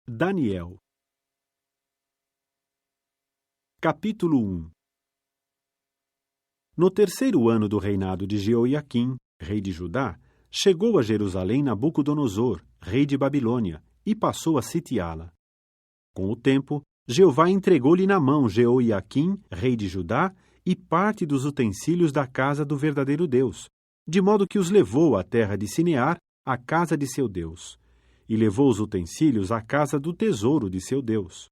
Daniel. Capítulo 1. No terceiro ano do reinado de Jeoiaquim, rei de Judá, chegou a Jerusalém Nabucodonosor, rei de Babilônia, e passou a sitiá-la. Com o tempo, Jeová entregou-lhe na mão Jeoiaquim, rei de Judá, e parte dos utensílios da casa do verdadeiro Deus, de modo que os levou à terra de Sinear, à casa de seu Deus, e levou os utensílios à casa do tesouro de seu Deus.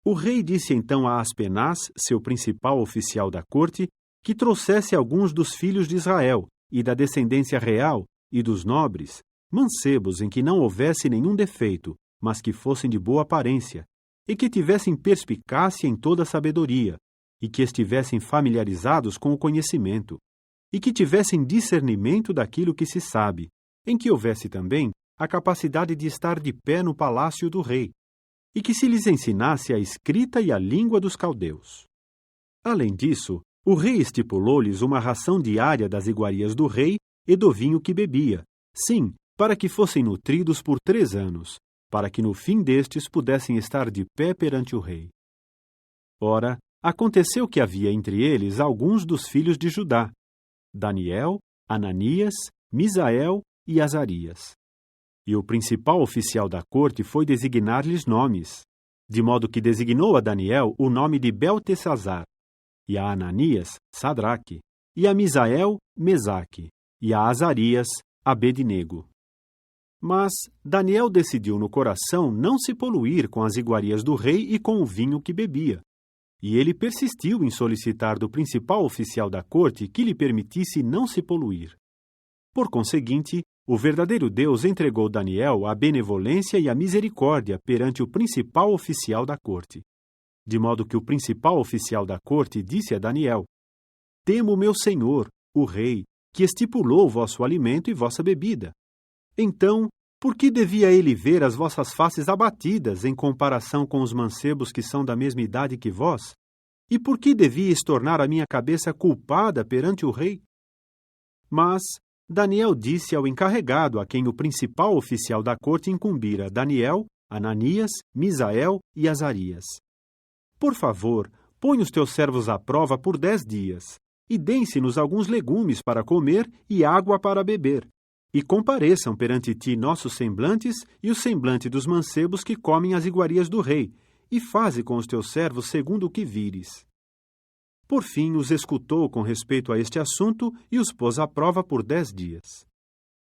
O rei disse então a Aspenaz, seu principal oficial da corte, que trouxesse alguns dos filhos de Israel, e da descendência real, e dos nobres, mancebos em que não houvesse nenhum defeito, mas que fossem de boa aparência, e que tivessem perspicácia em toda a sabedoria, e que estivessem familiarizados com o conhecimento, e que tivessem discernimento daquilo que se sabe, em que houvesse também a capacidade de estar de pé no palácio do rei, e que se lhes ensinasse a escrita e a língua dos caldeus. Além disso, o rei estipulou-lhes uma ração diária das iguarias do rei e do vinho que bebia, sim, para que fossem nutridos por 3 anos, para que no fim destes pudessem estar de pé perante o rei. Ora, aconteceu que havia entre eles alguns dos filhos de Judá: Daniel, Ananias, Misael e Azarias. E o principal oficial da corte foi designar-lhes nomes, de modo que designou a Daniel o nome de Beltesazar, e a Ananias, Sadraque, e a Misael, Mesaque, e a Azarias, Abednego. Mas Daniel decidiu no coração não se poluir com as iguarias do rei e com o vinho que bebia, e ele persistiu em solicitar do principal oficial da corte que lhe permitisse não se poluir. Por conseguinte, o verdadeiro Deus entregou Daniel à benevolência e à misericórdia perante o principal oficial da corte. De modo que o principal oficial da corte disse a Daniel: Temo meu senhor, o rei, que estipulou vosso alimento e vossa bebida. Então, por que devia ele ver as vossas faces abatidas em comparação com os mancebos que são da mesma idade que vós? E por que devíeis tornar a minha cabeça culpada perante o rei? Mas Daniel disse ao encarregado a quem o principal oficial da corte incumbira, Daniel, Ananias, Misael e Azarias: Por favor, põe os teus servos à prova por 10 dias, e deem-se-nos alguns legumes para comer e água para beber, e compareçam perante ti nossos semblantes e o semblante dos mancebos que comem as iguarias do rei, e faze com os teus servos segundo o que vires. Por fim, os escutou com respeito a este assunto e os pôs à prova por 10 dias.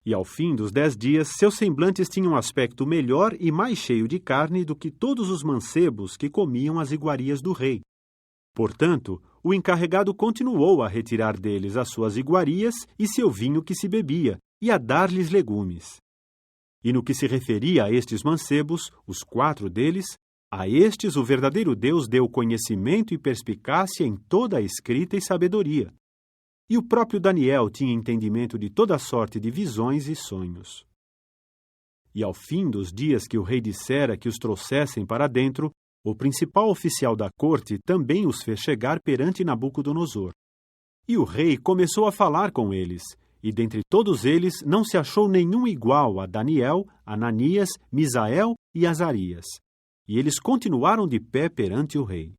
E ao fim dos 10 dias, seus semblantes tinham aspecto melhor e mais cheio de carne do que todos os mancebos que comiam as iguarias do rei. Portanto, o encarregado continuou a retirar deles as suas iguarias e seu vinho que se bebia, e a dar-lhes legumes. E no que se referia a estes mancebos, os 4 deles, a estes o verdadeiro Deus deu conhecimento e perspicácia em toda a escrita e sabedoria. E o próprio Daniel tinha entendimento de toda sorte de visões e sonhos. E ao fim dos dias que o rei dissera que os trouxessem para dentro, o principal oficial da corte também os fez chegar perante Nabucodonosor. E o rei começou a falar com eles, e dentre todos eles não se achou nenhum igual a Daniel, Ananias, Misael e Azarias. E eles continuaram de pé perante o rei.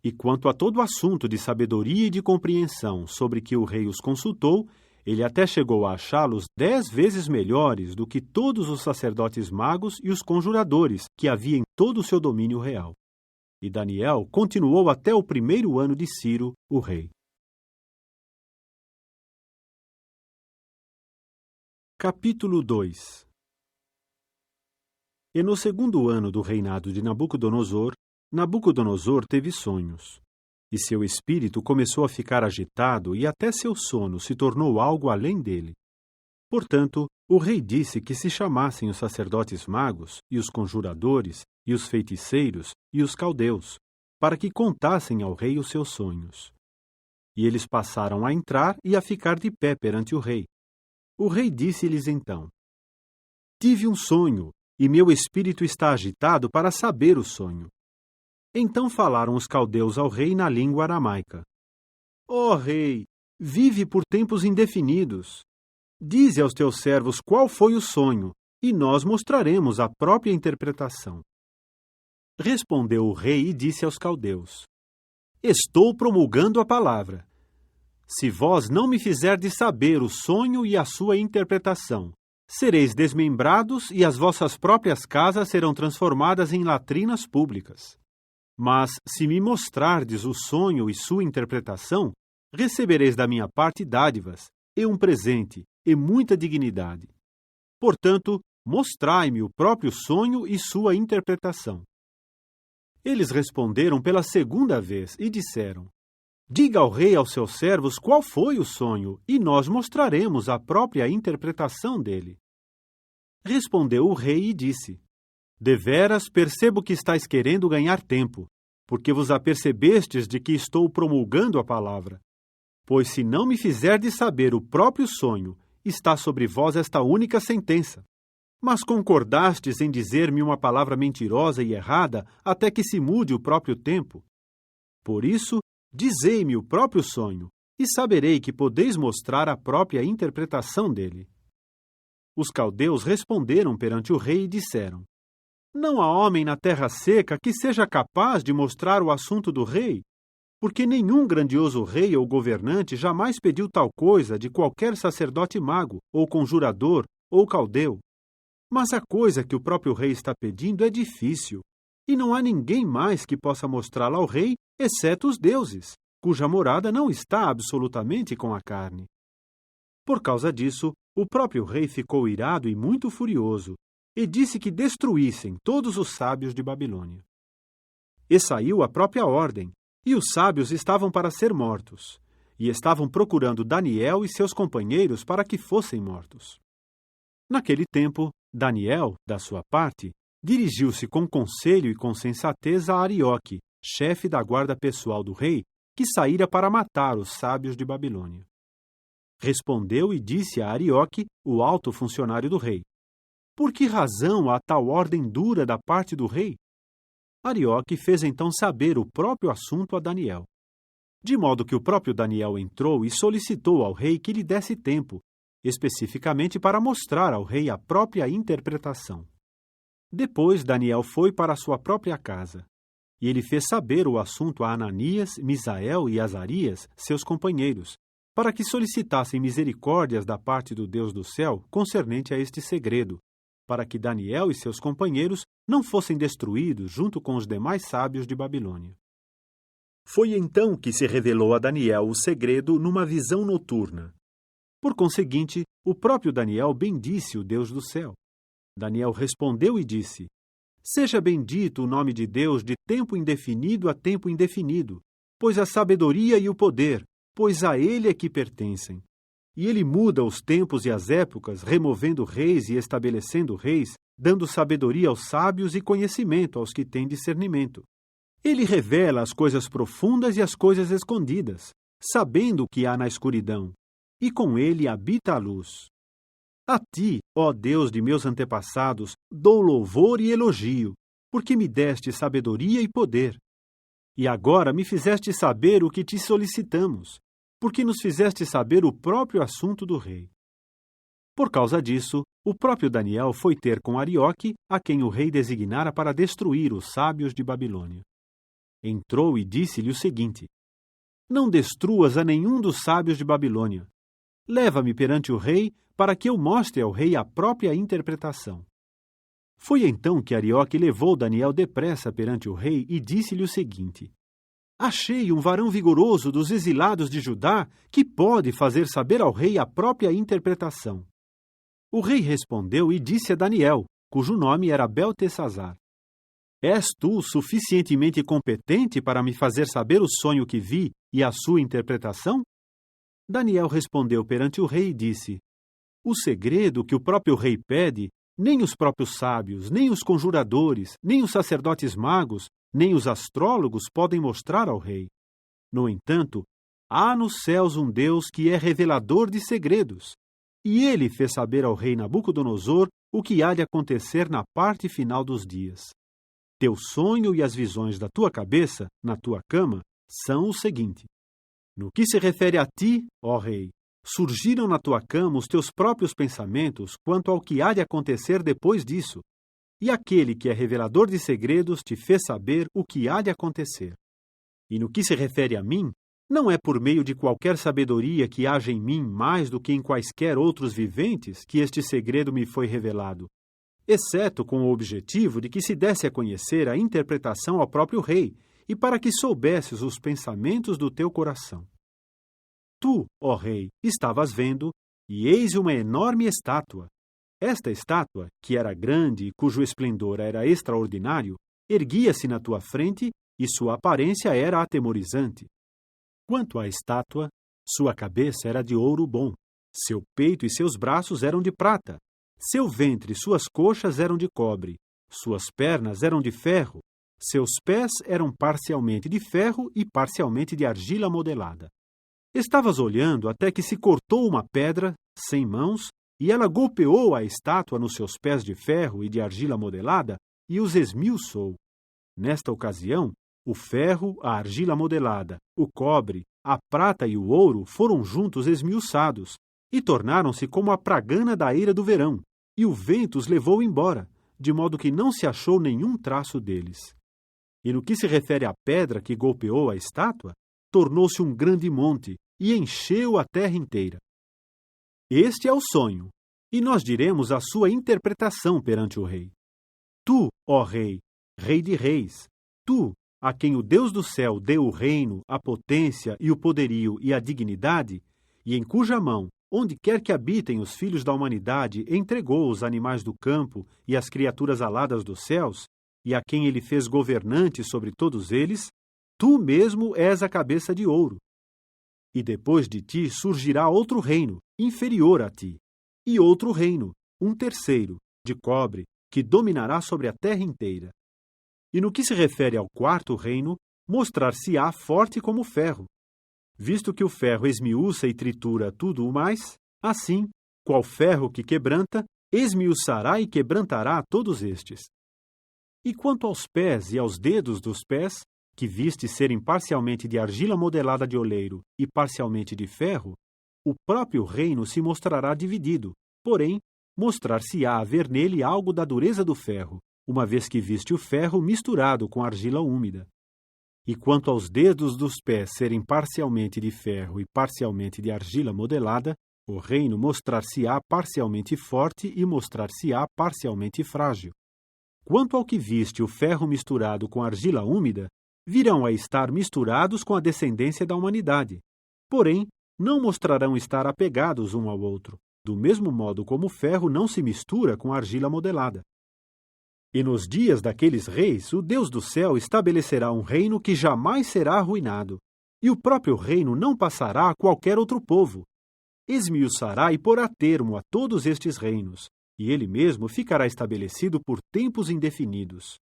E quanto a todo assunto de sabedoria e de compreensão sobre que o rei os consultou, ele até chegou a achá-los 10 vezes melhores do que todos os sacerdotes magos e os conjuradores que havia em todo o seu domínio real. E Daniel continuou até o 1º ano de Ciro, o rei. Capítulo 2. E no 2º ano do reinado de Nabucodonosor, Nabucodonosor teve sonhos, e seu espírito começou a ficar agitado e até seu sono se tornou algo além dele. Portanto, o rei disse que se chamassem os sacerdotes magos, e os conjuradores, e os feiticeiros, e os caldeus, para que contassem ao rei os seus sonhos. E eles passaram a entrar e a ficar de pé perante o rei. O rei disse-lhes então: Tive um sonho, e meu espírito está agitado para saber o sonho. Então falaram os caldeus ao rei na língua aramaica: Ó rei, vive por tempos indefinidos. Dize aos teus servos qual foi o sonho, e nós mostraremos a própria interpretação. Respondeu o rei e disse aos caldeus: Estou promulgando a palavra. Se vós não me fizerdes saber o sonho e a sua interpretação, sereis desmembrados e as vossas próprias casas serão transformadas em latrinas públicas. Mas, se me mostrardes o sonho e sua interpretação, recebereis da minha parte dádivas, e um presente, e muita dignidade. Portanto, mostrai-me o próprio sonho e sua interpretação. Eles responderam pela segunda vez e disseram: Diga ao rei e aos seus servos qual foi o sonho, e nós mostraremos a própria interpretação dele. Respondeu o rei e disse: Deveras percebo que estáis querendo ganhar tempo, porque vos apercebestes de que estou promulgando a palavra. Pois se não me fizerdes saber o próprio sonho, está sobre vós esta única sentença. Mas concordastes em dizer-me uma palavra mentirosa e errada até que se mude o próprio tempo. Por isso, dizei-me o próprio sonho, e saberei que podeis mostrar a própria interpretação dele. Os caldeus responderam perante o rei e disseram: Não há homem na terra seca que seja capaz de mostrar o assunto do rei, porque nenhum grandioso rei ou governante jamais pediu tal coisa de qualquer sacerdote mago, ou conjurador, ou caldeu. Mas a coisa que o próprio rei está pedindo é difícil, e não há ninguém mais que possa mostrá-la ao rei, exceto os deuses, cuja morada não está absolutamente com a carne. Por causa disso, o próprio rei ficou irado e muito furioso, e disse que destruíssem todos os sábios de Babilônia. E saiu a própria ordem, e os sábios estavam para ser mortos, e estavam procurando Daniel e seus companheiros para que fossem mortos. Naquele tempo, Daniel, da sua parte, dirigiu-se com conselho e com sensatez a Arioque, chefe da guarda pessoal do rei, que saíra para matar os sábios de Babilônia. Respondeu e disse a Arioque, o alto funcionário do rei: Por que razão há tal ordem dura da parte do rei? Arioque fez então saber o próprio assunto a Daniel. De modo que o próprio Daniel entrou e solicitou ao rei que lhe desse tempo, especificamente para mostrar ao rei a própria interpretação. Depois Daniel foi para sua própria casa, e ele fez saber o assunto a Ananias, Misael e Azarias, seus companheiros, para que solicitassem misericórdias da parte do Deus do céu concernente a este segredo, para que Daniel e seus companheiros não fossem destruídos junto com os demais sábios de Babilônia. Foi então que se revelou a Daniel o segredo numa visão noturna. Por conseguinte, o próprio Daniel bendisse o Deus do céu. Daniel respondeu e disse: Seja bendito o nome de Deus de tempo indefinido a tempo indefinido, pois a sabedoria e o poder, pois a ele é que pertencem. E ele muda os tempos e as épocas, removendo reis e estabelecendo reis, dando sabedoria aos sábios e conhecimento aos que têm discernimento. Ele revela as coisas profundas e as coisas escondidas, sabendo o que há na escuridão, e com ele habita a luz. A ti, ó Deus de meus antepassados, dou louvor e elogio, porque me deste sabedoria e poder. E agora me fizeste saber o que te solicitamos, porque nos fizeste saber o próprio assunto do rei. Por causa disso, o próprio Daniel foi ter com Arioque, a quem o rei designara para destruir os sábios de Babilônia. Entrou e disse-lhe o seguinte: Não destruas a nenhum dos sábios de Babilônia. Leva-me perante o rei, para que eu mostre ao rei a própria interpretação. Foi então que Arioque levou Daniel depressa perante o rei e disse-lhe o seguinte: Achei um varão vigoroso dos exilados de Judá que pode fazer saber ao rei a própria interpretação. O rei respondeu e disse a Daniel, cujo nome era Beltesazar: És tu suficientemente competente para me fazer saber o sonho que vi e a sua interpretação? Daniel respondeu perante o rei e disse: O segredo que o próprio rei pede, nem os próprios sábios, nem os conjuradores, nem os sacerdotes magos, nem os astrólogos podem mostrar ao rei. No entanto, há nos céus um Deus que é revelador de segredos, e ele fez saber ao rei Nabucodonosor o que há de acontecer na parte final dos dias. Teu sonho e as visões da tua cabeça, na tua cama, são o seguinte: No que se refere a ti, ó rei, surgiram na tua cama os teus próprios pensamentos quanto ao que há de acontecer depois disso, e aquele que é revelador de segredos te fez saber o que há de acontecer. E no que se refere a mim, não é por meio de qualquer sabedoria que haja em mim mais do que em quaisquer outros viventes que este segredo me foi revelado, exceto com o objetivo de que se desse a conhecer a interpretação ao próprio rei, e para que soubesses os pensamentos do teu coração. Tu, ó rei, estavas vendo, e eis uma enorme estátua. Esta estátua, que era grande e cujo esplendor era extraordinário, erguia-se na tua frente e sua aparência era atemorizante. Quanto à estátua, sua cabeça era de ouro bom, seu peito e seus braços eram de prata, seu ventre e suas coxas eram de cobre, suas pernas eram de ferro, seus pés eram parcialmente de ferro e parcialmente de argila modelada. Estavas olhando até que se cortou uma pedra, sem mãos, e ela golpeou a estátua nos seus pés de ferro e de argila modelada e os esmiuçou. Nesta ocasião, o ferro, a argila modelada, o cobre, a prata e o ouro foram juntos esmiuçados e tornaram-se como a pragana da eira do verão, e o vento os levou embora, de modo que não se achou nenhum traço deles. E no que se refere à pedra que golpeou a estátua, tornou-se um grande monte e encheu a terra inteira. Este é o sonho, e nós diremos a sua interpretação perante o rei. Tu, ó rei, rei de reis, tu, a quem o Deus do céu deu o reino, a potência e o poderio e a dignidade, e em cuja mão, onde quer que habitem os filhos da humanidade, entregou os animais do campo e as criaturas aladas dos céus, e a quem ele fez governante sobre todos eles, tu mesmo és a cabeça de ouro. E depois de ti surgirá outro reino, inferior a ti, e outro reino, um terceiro, de cobre, que dominará sobre a terra inteira. E no que se refere ao quarto reino, mostrar-se-á forte como ferro. Visto que o ferro esmiuça e tritura tudo o mais, assim, qual ferro que quebranta, esmiuçará e quebrantará todos estes. E quanto aos pés e aos dedos dos pés, que viste serem parcialmente de argila modelada de oleiro e parcialmente de ferro, o próprio reino se mostrará dividido, porém, mostrar-se-á haver nele algo da dureza do ferro, uma vez que viste o ferro misturado com argila úmida. E quanto aos dedos dos pés serem parcialmente de ferro e parcialmente de argila modelada, o reino mostrar-se-á parcialmente forte e mostrar-se-á parcialmente frágil. Quanto ao que viste o ferro misturado com argila úmida, virão a estar misturados com a descendência da humanidade. Porém, não mostrarão estar apegados um ao outro, do mesmo modo como o ferro não se mistura com a argila modelada. E nos dias daqueles reis, o Deus do céu estabelecerá um reino que jamais será arruinado, e o próprio reino não passará a qualquer outro povo. Esmiuçará e porá termo a todos estes reinos, e ele mesmo ficará estabelecido por tempos indefinidos.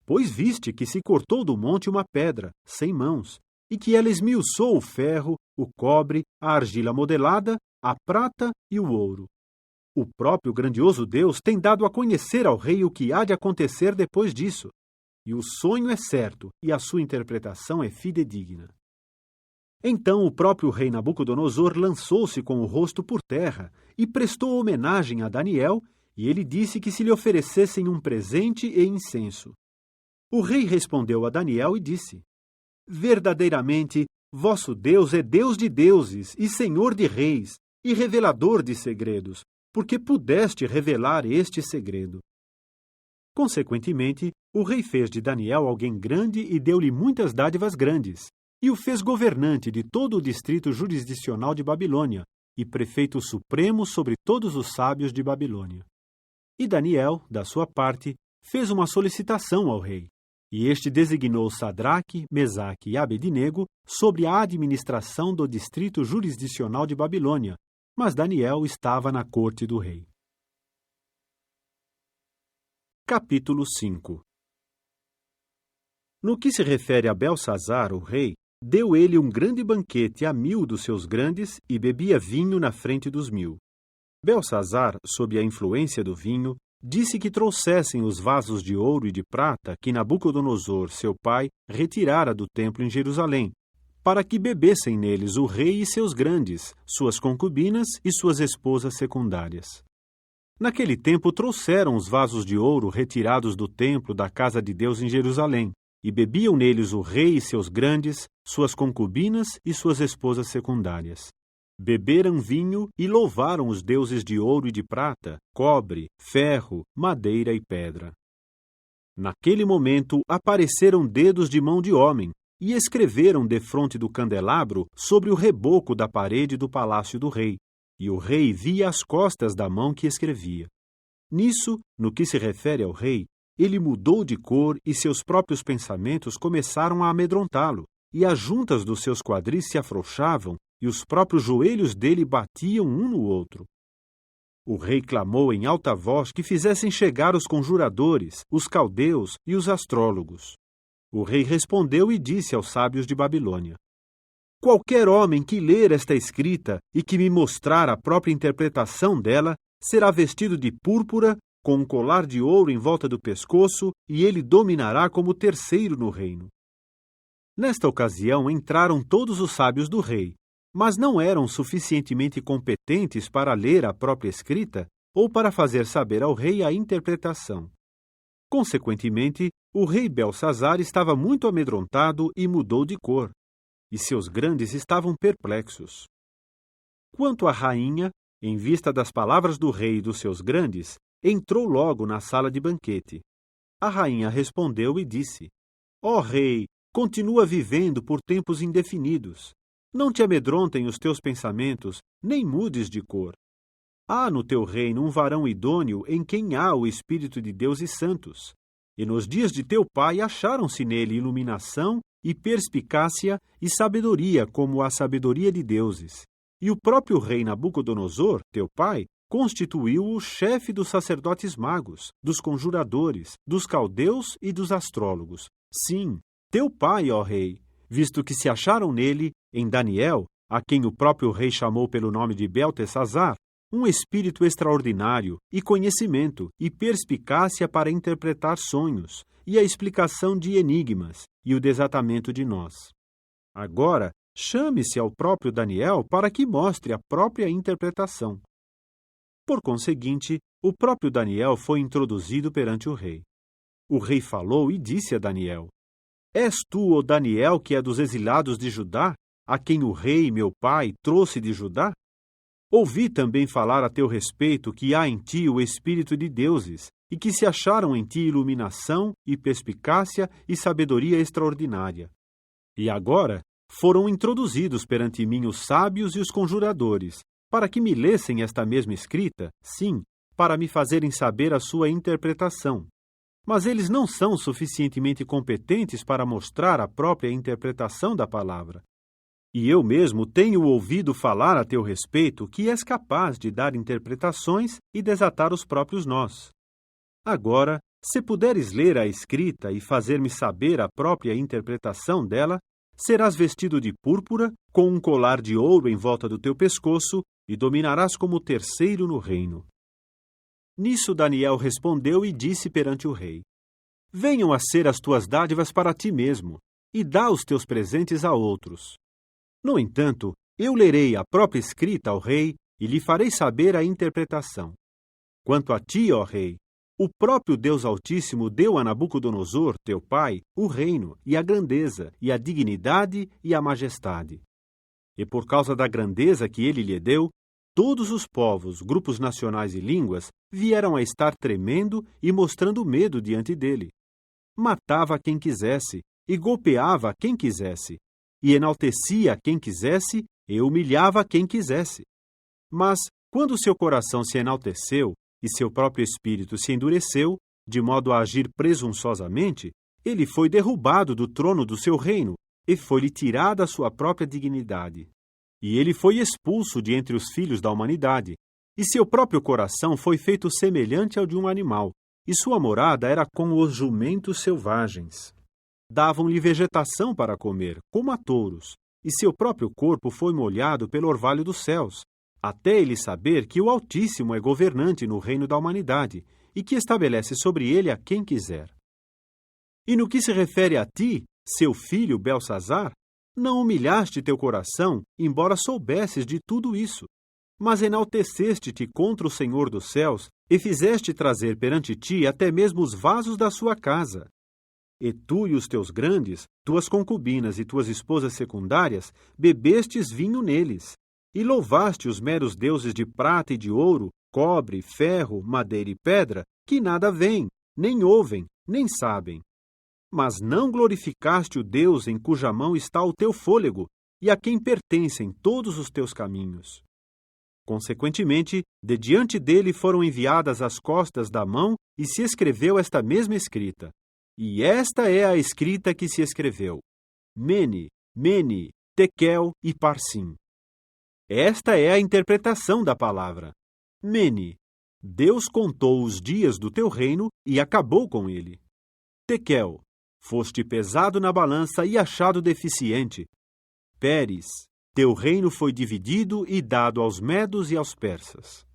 Pois viste que se cortou do monte uma pedra, sem mãos, e que ela esmiuçou o ferro, o cobre, a argila modelada, a prata e o ouro. O próprio grandioso Deus tem dado a conhecer ao rei o que há de acontecer depois disso, e o sonho é certo e a sua interpretação é fidedigna. Então o próprio rei Nabucodonosor lançou-se com o rosto por terra e prestou homenagem a Daniel, e ele disse que se lhe oferecessem um presente e incenso. O rei respondeu a Daniel e disse: Verdadeiramente, vosso Deus é Deus de deuses e Senhor de reis e revelador de segredos, porque pudeste revelar este segredo. Consequentemente, o rei fez de Daniel alguém grande e deu-lhe muitas dádivas grandes, e o fez governante de todo o distrito jurisdicional de Babilônia e prefeito supremo sobre todos os sábios de Babilônia. E Daniel, da sua parte, fez uma solicitação ao rei, e este designou Sadraque, Mesaque e Abednego sobre a administração do distrito jurisdicional de Babilônia, mas Daniel estava na corte do rei. Capítulo 5. No que se refere a Belsazar, o rei, deu ele um grande banquete a 1000 dos seus grandes e bebia vinho na frente dos 1000. Belsazar, sob a influência do vinho, disse que trouxessem os vasos de ouro e de prata que Nabucodonosor, seu pai, retirara do templo em Jerusalém, para que bebessem neles o rei e seus grandes, suas concubinas e suas esposas secundárias. Naquele tempo trouxeram os vasos de ouro retirados do templo da casa de Deus em Jerusalém, e bebiam neles o rei e seus grandes, suas concubinas e suas esposas secundárias. Beberam vinho e louvaram os deuses de ouro e de prata, cobre, ferro, madeira e pedra. Naquele momento apareceram dedos de mão de homem, e escreveram defronte do candelabro sobre o reboco da parede do palácio do rei, e o rei via as costas da mão que escrevia. Nisso, no que se refere ao rei, ele mudou de cor e seus próprios pensamentos começaram a amedrontá-lo, e as juntas dos seus quadris se afrouxavam e os próprios joelhos dele batiam um no outro. O rei clamou em alta voz que fizessem chegar os conjuradores, os caldeus e os astrólogos. O rei respondeu e disse aos sábios de Babilônia: Qualquer homem que ler esta escrita e que me mostrar a própria interpretação dela, será vestido de púrpura, com um colar de ouro em volta do pescoço, e ele dominará como terceiro no reino. Nesta ocasião entraram todos os sábios do rei, mas não eram suficientemente competentes para ler a própria escrita ou para fazer saber ao rei a interpretação. Consequentemente, o rei Belsazar estava muito amedrontado e mudou de cor, e seus grandes estavam perplexos. Quanto à rainha, em vista das palavras do rei e dos seus grandes, entrou logo na sala de banquete. A rainha respondeu e disse: Ó rei, continua vivendo por tempos indefinidos. Não te amedrontem os teus pensamentos, nem mudes de cor. Há no teu reino um varão idôneo em quem há o Espírito de Deus e santos. E nos dias de teu pai acharam-se nele iluminação e perspicácia e sabedoria como a sabedoria de deuses. E o próprio rei Nabucodonosor, teu pai, constituiu-o o chefe dos sacerdotes magos, dos conjuradores, dos caldeus e dos astrólogos. Sim, teu pai, ó rei, visto que se acharam nele, em Daniel, a quem o próprio rei chamou pelo nome de Beltesazar, um espírito extraordinário, e conhecimento, e perspicácia para interpretar sonhos, e a explicação de enigmas, e o desatamento de nós. Agora, chame-se ao próprio Daniel para que mostre a própria interpretação. Por conseguinte, o próprio Daniel foi introduzido perante o rei. O rei falou e disse a Daniel: És tu, ó Daniel, que é dos exilados de Judá, a quem o rei, meu pai, trouxe de Judá? Ouvi também falar a teu respeito que há em ti o espírito de deuses, e que se acharam em ti iluminação e perspicácia e sabedoria extraordinária. E agora foram introduzidos perante mim os sábios e os conjuradores, para que me lessem esta mesma escrita, sim, para me fazerem saber a sua interpretação. Mas eles não são suficientemente competentes para mostrar a própria interpretação da palavra. E eu mesmo tenho ouvido falar a teu respeito que és capaz de dar interpretações e desatar os próprios nós. Agora, se puderes ler a escrita e fazer-me saber a própria interpretação dela, serás vestido de púrpura, com um colar de ouro em volta do teu pescoço, e dominarás como terceiro no reino. Nisso Daniel respondeu e disse perante o rei: Venham a ser as tuas dádivas para ti mesmo, e dá os teus presentes a outros. No entanto, eu lerei a própria escrita ao rei e lhe farei saber a interpretação. Quanto a ti, ó rei, o próprio Deus Altíssimo deu a Nabucodonosor, teu pai, o reino, e a grandeza, e a dignidade e a majestade. E por causa da grandeza que ele lhe deu, todos os povos, grupos nacionais e línguas vieram a estar tremendo e mostrando medo diante dele. Matava quem quisesse, e golpeava quem quisesse, e enaltecia quem quisesse, e humilhava quem quisesse. Mas, quando seu coração se enalteceu, e seu próprio espírito se endureceu, de modo a agir presunçosamente, ele foi derrubado do trono do seu reino, e foi-lhe tirada a sua própria dignidade. E ele foi expulso de entre os filhos da humanidade, e seu próprio coração foi feito semelhante ao de um animal, e sua morada era com os jumentos selvagens. Davam-lhe vegetação para comer, como a touros, e seu próprio corpo foi molhado pelo orvalho dos céus, até ele saber que o Altíssimo é governante no reino da humanidade, e que estabelece sobre ele a quem quiser. E no que se refere a ti, seu filho Belsazar, Não humilhaste teu coração, embora soubesses de tudo isso, mas enalteceste-te contra o Senhor dos céus e fizeste trazer perante ti até mesmo os vasos da sua casa. E tu e os teus grandes, tuas concubinas e tuas esposas secundárias, bebestes vinho neles, e louvaste os meros deuses de prata e de ouro, cobre, ferro, madeira e pedra, que nada veem, nem ouvem, nem sabem. Mas não glorificaste o Deus em cuja mão está o teu fôlego, e a quem pertencem todos os teus caminhos. Consequentemente, de diante dele foram enviadas as costas da mão, e se escreveu esta mesma escrita. E esta é a escrita que se escreveu: Mene, Mene, Tekel e Parsim. Esta é a interpretação da palavra. Mene, Deus contou os dias do teu reino e acabou com ele. Tekel, foste pesado na balança e achado deficiente. Peres, teu reino foi dividido e dado aos medos e aos persas.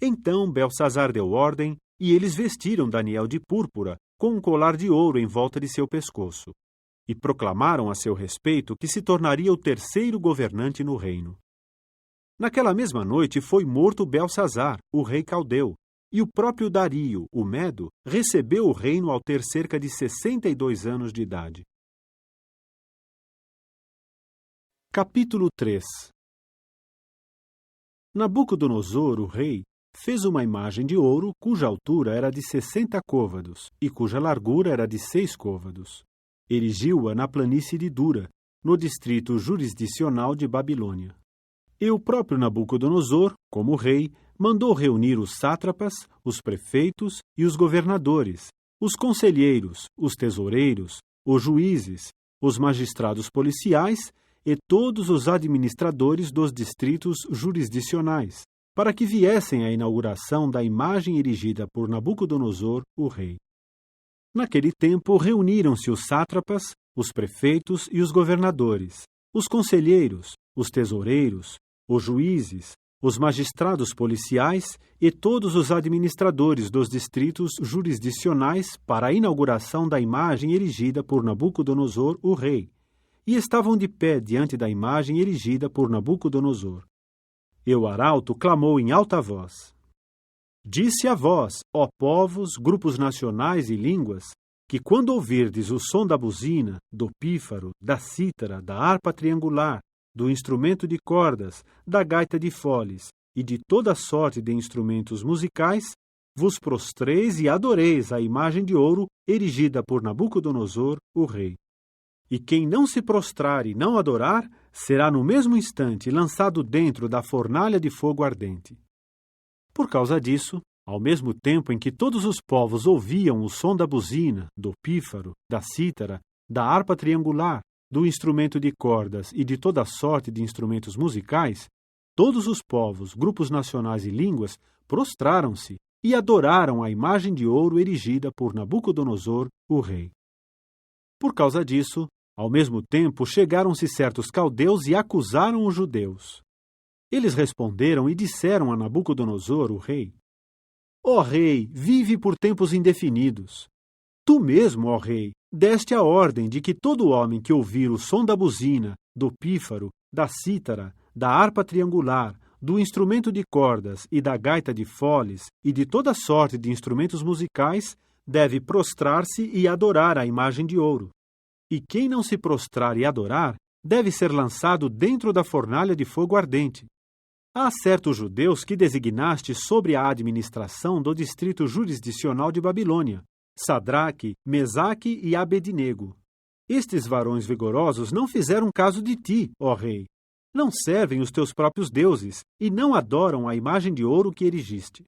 Então Beltsazar deu ordem, e eles vestiram Daniel de púrpura, com um colar de ouro em volta de seu pescoço, e proclamaram a seu respeito que se tornaria o terceiro governante no reino. Naquela mesma noite foi morto Beltsazar, o rei caldeu, e o próprio Dario, o Medo, recebeu o reino ao ter cerca de 62 anos de idade. Capítulo 3. Nabucodonosor, o rei, fez uma imagem de ouro cuja altura era de 60 côvados e cuja largura era de 6 côvados. Erigiu-a na planície de Dura, no distrito jurisdicional de Babilônia. E o próprio Nabucodonosor, como rei, mandou reunir os sátrapas, os prefeitos e os governadores, os conselheiros, os tesoureiros, os juízes, os magistrados policiais e todos os administradores dos distritos jurisdicionais, para que viessem à inauguração da imagem erigida por Nabucodonosor, o rei. Naquele tempo reuniram-se os sátrapas, os prefeitos e os governadores, os conselheiros, os tesoureiros, os juízes, os magistrados policiais e todos os administradores dos distritos jurisdicionais para a inauguração da imagem erigida por Nabucodonosor, o rei, e estavam de pé diante da imagem erigida por Nabucodonosor. E o arauto clamou em alta voz: Disse a vós, ó povos, grupos nacionais e línguas, que quando ouvirdes o som da buzina, do pífaro, da cítara, da harpa triangular, do instrumento de cordas, da gaita de foles e de toda sorte de instrumentos musicais, vos prostreis e adoreis a imagem de ouro erigida por Nabucodonosor, o rei. E quem não se prostrar e não adorar, será no mesmo instante lançado dentro da fornalha de fogo ardente. Por causa disso, ao mesmo tempo em que todos os povos ouviam o som da buzina, do pífaro, da cítara, da harpa triangular, do instrumento de cordas e de toda sorte de instrumentos musicais, todos os povos, grupos nacionais e línguas prostraram-se e adoraram a imagem de ouro erigida por Nabucodonosor, o rei. Por causa disso, ao mesmo tempo chegaram-se certos caldeus e acusaram os judeus. Eles responderam e disseram a Nabucodonosor, o rei: Ó rei, vive por tempos indefinidos. Tu mesmo, ó rei, deste a ordem de que todo homem que ouvir o som da buzina, do pífaro, da cítara, da harpa triangular, do instrumento de cordas e da gaita de foles e de toda sorte de instrumentos musicais, deve prostrar-se e adorar a imagem de ouro. E quem não se prostrar e adorar, deve ser lançado dentro da fornalha de fogo ardente. Há certos judeus que designaste sobre a administração do distrito jurisdicional de Babilônia, Sadraque, Mesaque e Abednego. Estes varões vigorosos não fizeram caso de ti, ó rei. Não servem os teus próprios deuses e não adoram a imagem de ouro que erigiste.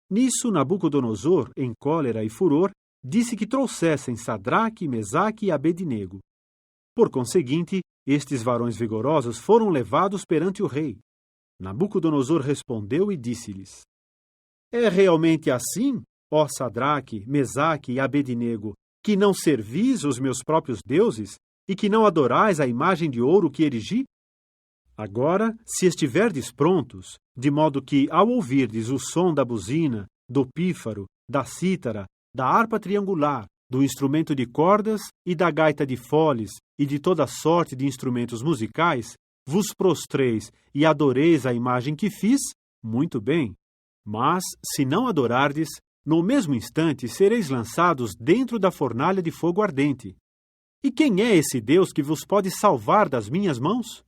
Nisso, Nabucodonosor, em cólera e furor, disse que trouxessem Sadraque, Mesaque e Abednego. Por conseguinte, estes varões vigorosos foram levados perante o rei. Nabucodonosor respondeu e disse-lhes: É realmente assim, ó Sadraque, Mesaque e Abednego, que não servis os meus próprios deuses e que não adorais a imagem de ouro que erigi? Agora, se estiverdes prontos, de modo que, ao ouvirdes o som da buzina, do pífaro, da cítara, da harpa triangular, do instrumento de cordas e da gaita de foles e de toda sorte de instrumentos musicais, vos prostreis e adoreis a imagem que fiz, muito bem. Mas, se não adorardes, no mesmo instante sereis lançados dentro da fornalha de fogo ardente. E quem é esse Deus que vos pode salvar das minhas mãos?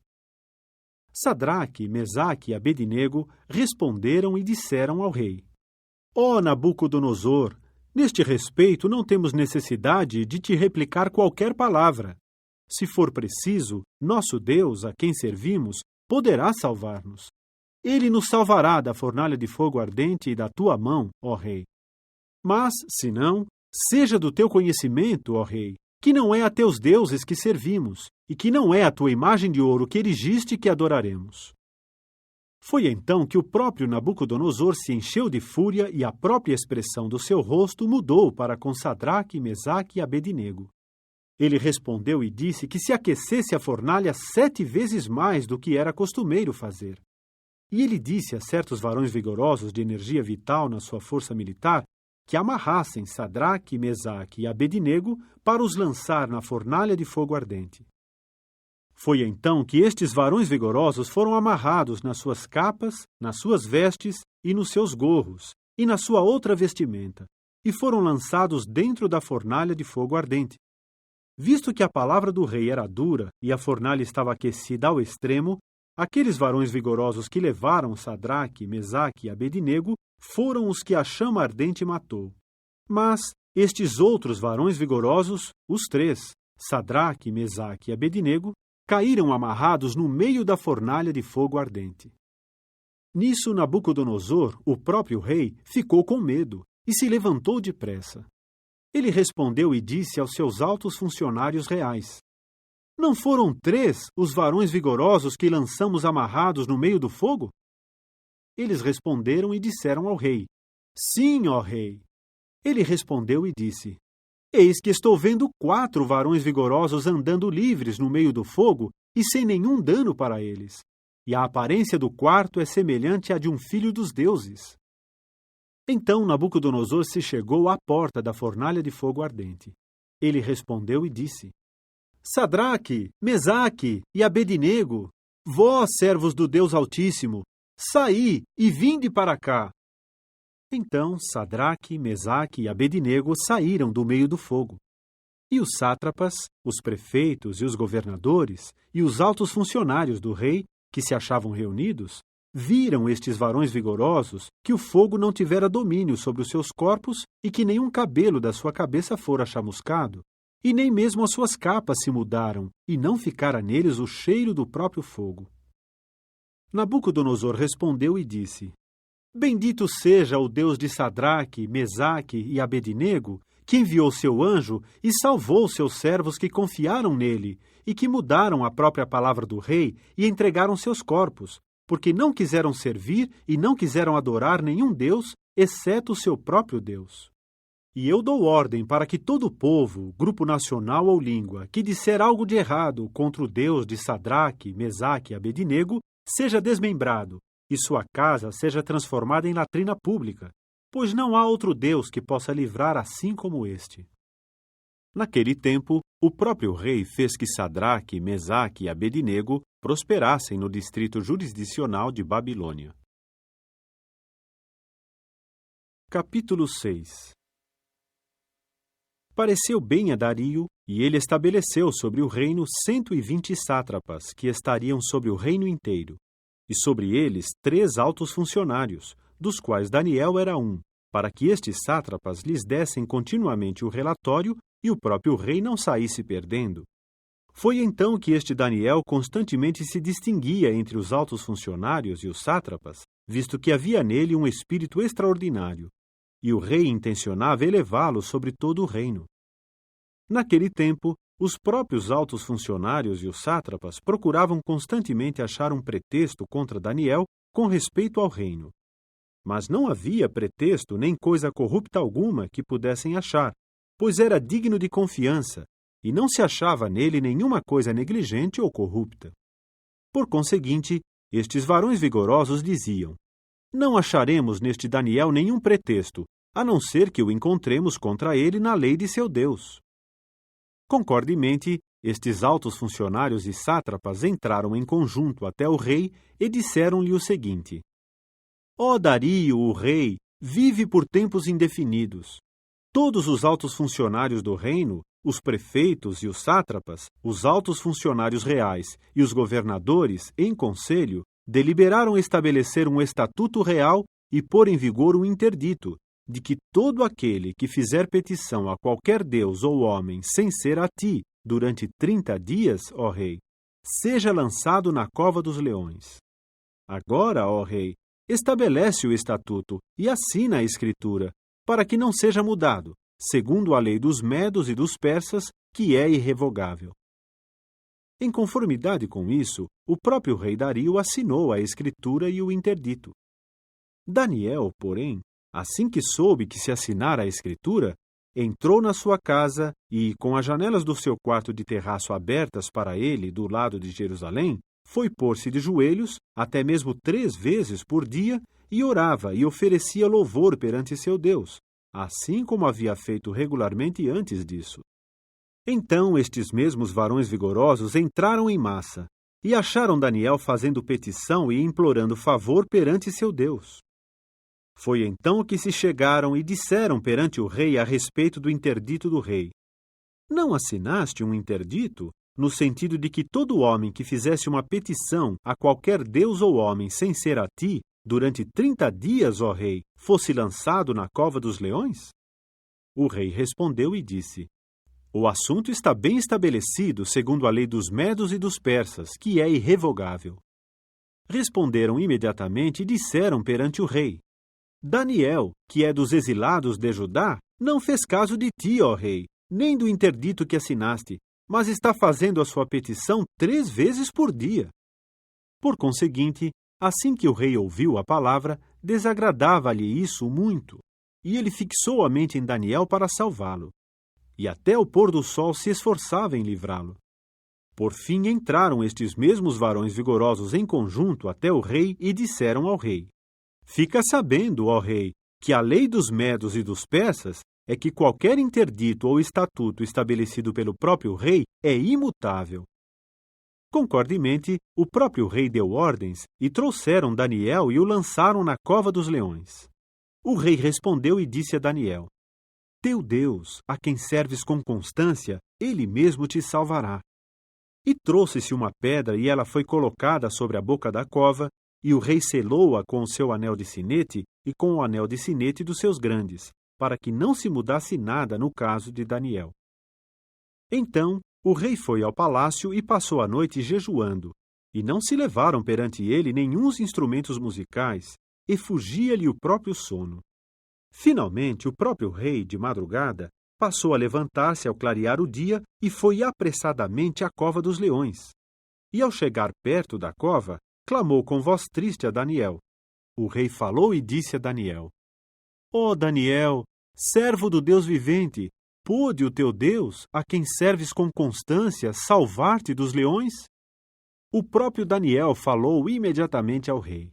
Sadraque, Mesaque e Abednego responderam e disseram ao rei: Ó Nabucodonosor, neste respeito não temos necessidade de te replicar qualquer palavra. Se for preciso, nosso Deus, a quem servimos, poderá salvar-nos. Ele nos salvará da fornalha de fogo ardente e da tua mão, ó rei. Mas, se não, seja do teu conhecimento, ó rei, que não é a teus deuses que servimos, e que não é a tua imagem de ouro que erigiste que adoraremos. Foi então que o próprio Nabucodonosor se encheu de fúria e a própria expressão do seu rosto mudou para com Sadraque, Mesaque e Abednego. Ele respondeu e disse que se aquecesse a fornalha 7 vezes mais do que era costumeiro fazer. E ele disse a certos varões vigorosos de energia vital na sua força militar que amarrassem Sadraque, Mesaque e Abednego para os lançar na fornalha de fogo ardente. Foi então que estes varões vigorosos foram amarrados nas suas capas, nas suas vestes e nos seus gorros, e na sua outra vestimenta, e foram lançados dentro da fornalha de fogo ardente. Visto que a palavra do rei era dura e a fornalha estava aquecida ao extremo, aqueles varões vigorosos que levaram Sadraque, Mesaque e Abednego foram os que a chama ardente matou. Mas estes outros varões vigorosos, os 3, Sadraque, Mesaque e Abednego, caíram amarrados no meio da fornalha de fogo ardente. Nisso Nabucodonosor, o próprio rei, ficou com medo e se levantou depressa. Ele respondeu e disse aos seus altos funcionários reais: Não foram 3 os varões vigorosos que lançamos amarrados no meio do fogo? Eles responderam e disseram ao rei: Sim, ó rei. Ele respondeu e disse: Eis que estou vendo 4 varões vigorosos andando livres no meio do fogo e sem nenhum dano para eles. E a aparência do quarto é semelhante à de um filho dos deuses. Então Nabucodonosor se chegou à porta da fornalha de fogo ardente. Ele respondeu e disse: Sadraque, Mesaque e Abednego, vós, servos do Deus Altíssimo, saí e vinde para cá. Então Sadraque, Mesaque e Abednego saíram do meio do fogo. E os sátrapas, os prefeitos e os governadores e os altos funcionários do rei, que se achavam reunidos, viram estes varões vigorosos que o fogo não tivera domínio sobre os seus corpos e que nenhum cabelo da sua cabeça fora chamuscado, e nem mesmo as suas capas se mudaram, e não ficara neles o cheiro do próprio fogo. Nabucodonosor respondeu e disse: Bendito seja o Deus de Sadraque, Mesaque e Abednego, que enviou seu anjo e salvou seus servos que confiaram nele e que mudaram a própria palavra do rei e entregaram seus corpos, porque não quiseram servir e não quiseram adorar nenhum Deus, exceto o seu próprio Deus. E eu dou ordem para que todo povo, grupo nacional ou língua, que disser algo de errado contra o Deus de Sadraque, Mesaque e Abednego, seja desmembrado, e sua casa seja transformada em latrina pública, pois não há outro Deus que possa livrar assim como este. Naquele tempo, o próprio rei fez que Sadraque, Mesaque e Abednego prosperassem no distrito jurisdicional de Babilônia. Capítulo 6. Pareceu bem a Dario, e ele estabeleceu sobre o reino 120 sátrapas, que estariam sobre o reino inteiro, e sobre eles 3 altos funcionários, dos quais Daniel era um, para que estes sátrapas lhes dessem continuamente o relatório e o próprio rei não saísse perdendo. Foi então que este Daniel constantemente se distinguia entre os altos funcionários e os sátrapas, visto que havia nele um espírito extraordinário, e o rei intencionava elevá-lo sobre todo o reino. Naquele tempo, os próprios altos funcionários e os sátrapas procuravam constantemente achar um pretexto contra Daniel com respeito ao reino. Mas não havia pretexto nem coisa corrupta alguma que pudessem achar, pois era digno de confiança, e não se achava nele nenhuma coisa negligente ou corrupta. Por conseguinte, estes varões vigorosos diziam: Não acharemos neste Daniel nenhum pretexto, a não ser que o encontremos contra ele na lei de seu Deus. Concordemente, estes altos funcionários e sátrapas entraram em conjunto até o rei e disseram-lhe o seguinte: Ó Dario, o rei, vive por tempos indefinidos. Todos os altos funcionários do reino, os prefeitos e os sátrapas, os altos funcionários reais e os governadores, em conselho, deliberaram estabelecer um estatuto real e pôr em vigor um interdito, de que todo aquele que fizer petição a qualquer deus ou homem sem ser a ti, durante 30 dias, ó rei, seja lançado na cova dos leões. Agora, ó rei, estabelece o estatuto e assina a escritura, para que não seja mudado, segundo a lei dos medos e dos persas, que é irrevogável. Em conformidade com isso, o próprio rei Dario assinou a escritura e o interdito. Daniel, porém, assim que soube que se assinara a escritura, entrou na sua casa e, com as janelas do seu quarto de terraço abertas para ele do lado de Jerusalém, foi pôr-se de joelhos, até mesmo 3 vezes por dia, e orava e oferecia louvor perante seu Deus, assim como havia feito regularmente antes disso. Então estes mesmos varões vigorosos entraram em massa e acharam Daniel fazendo petição e implorando favor perante seu Deus. Foi então que se chegaram e disseram perante o rei a respeito do interdito do rei: Não assinaste um interdito, no sentido de que todo homem que fizesse uma petição a qualquer deus ou homem sem ser a ti, durante 30 dias, ó rei, fosse lançado na cova dos leões? O rei respondeu e disse: O assunto está bem estabelecido segundo a lei dos medos e dos persas, que é irrevogável. Responderam imediatamente e disseram perante o rei: Daniel, que é dos exilados de Judá, não fez caso de ti, ó rei, nem do interdito que assinaste, mas está fazendo a sua petição 3 vezes por dia. Por conseguinte, assim que o rei ouviu a palavra, desagradava-lhe isso muito, e ele fixou a mente em Daniel para salvá-lo. E até o pôr do sol se esforçava em livrá-lo. Por fim entraram estes mesmos varões vigorosos em conjunto até o rei e disseram ao rei: Fica sabendo, ó rei, que a lei dos medos e dos persas é que qualquer interdito ou estatuto estabelecido pelo próprio rei é imutável. Concordemente, o próprio rei deu ordens e trouxeram Daniel e o lançaram na cova dos leões. O rei respondeu e disse a Daniel: Teu Deus, a quem serves com constância, ele mesmo te salvará. E trouxe-se uma pedra e ela foi colocada sobre a boca da cova, e o rei selou-a com o seu anel de sinete e com o anel de sinete dos seus grandes, para que não se mudasse nada no caso de Daniel. Então, o rei foi ao palácio e passou a noite jejuando, e não se levaram perante ele nenhuns instrumentos musicais, e fugia-lhe o próprio sono. Finalmente, o próprio rei, de madrugada, passou a levantar-se ao clarear o dia e foi apressadamente à cova dos leões. E ao chegar perto da cova, clamou com voz triste a Daniel. O rei falou e disse a Daniel: Ó Daniel, servo do Deus vivente, pôde o teu Deus, a quem serves com constância, salvar-te dos leões? O próprio Daniel falou imediatamente ao rei: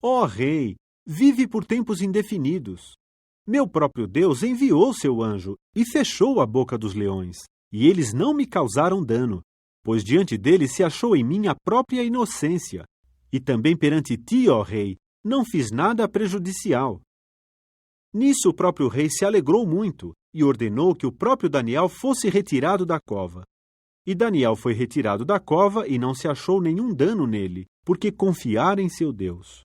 Ó rei, vive por tempos indefinidos. Meu próprio Deus enviou seu anjo e fechou a boca dos leões, e eles não me causaram dano, pois diante deles se achou em mim a própria inocência, e também perante ti, ó rei, não fiz nada prejudicial. Nisso o próprio rei se alegrou muito e ordenou que o próprio Daniel fosse retirado da cova. E Daniel foi retirado da cova e não se achou nenhum dano nele, porque confiara em seu Deus.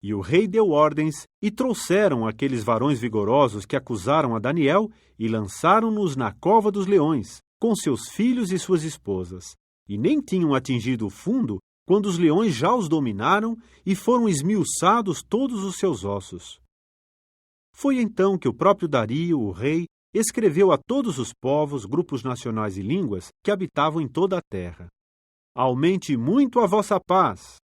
E o rei deu ordens e trouxeram aqueles varões vigorosos que acusaram a Daniel e lançaram-nos na cova dos leões, com seus filhos e suas esposas. E nem tinham atingido o fundo quando os leões já os dominaram e foram esmiuçados todos os seus ossos. Foi então que o próprio Dario, o rei, escreveu a todos os povos, grupos nacionais e línguas que habitavam em toda a terra: Aumente muito a vossa paz.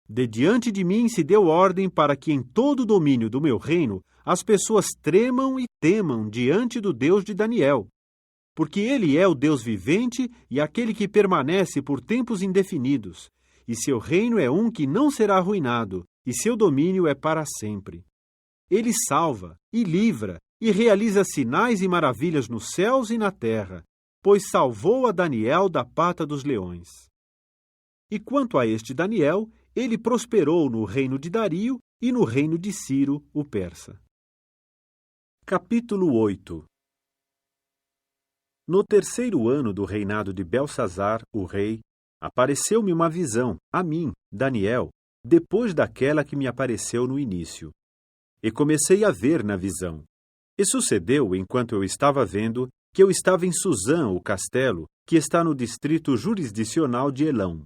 De diante de mim se deu ordem para que em todo o domínio do meu reino as pessoas tremam e temam diante do Deus de Daniel, porque ele é o Deus vivente e aquele que permanece por tempos indefinidos, e seu reino é um que não será arruinado, e seu domínio é para sempre. Ele salva e livra, e realiza sinais e maravilhas nos céus e na terra, pois salvou a Daniel da pata dos leões. E quanto a este Daniel, ele prosperou no reino de Dario e no reino de Ciro, o persa. Capítulo 8. No terceiro ano do reinado de Belsazar, o rei, apareceu-me uma visão, a mim, Daniel, depois daquela que me apareceu no início. E comecei a ver na visão. E sucedeu, enquanto eu estava vendo, que eu estava em Suzã, o castelo, que está no distrito jurisdicional de Elão.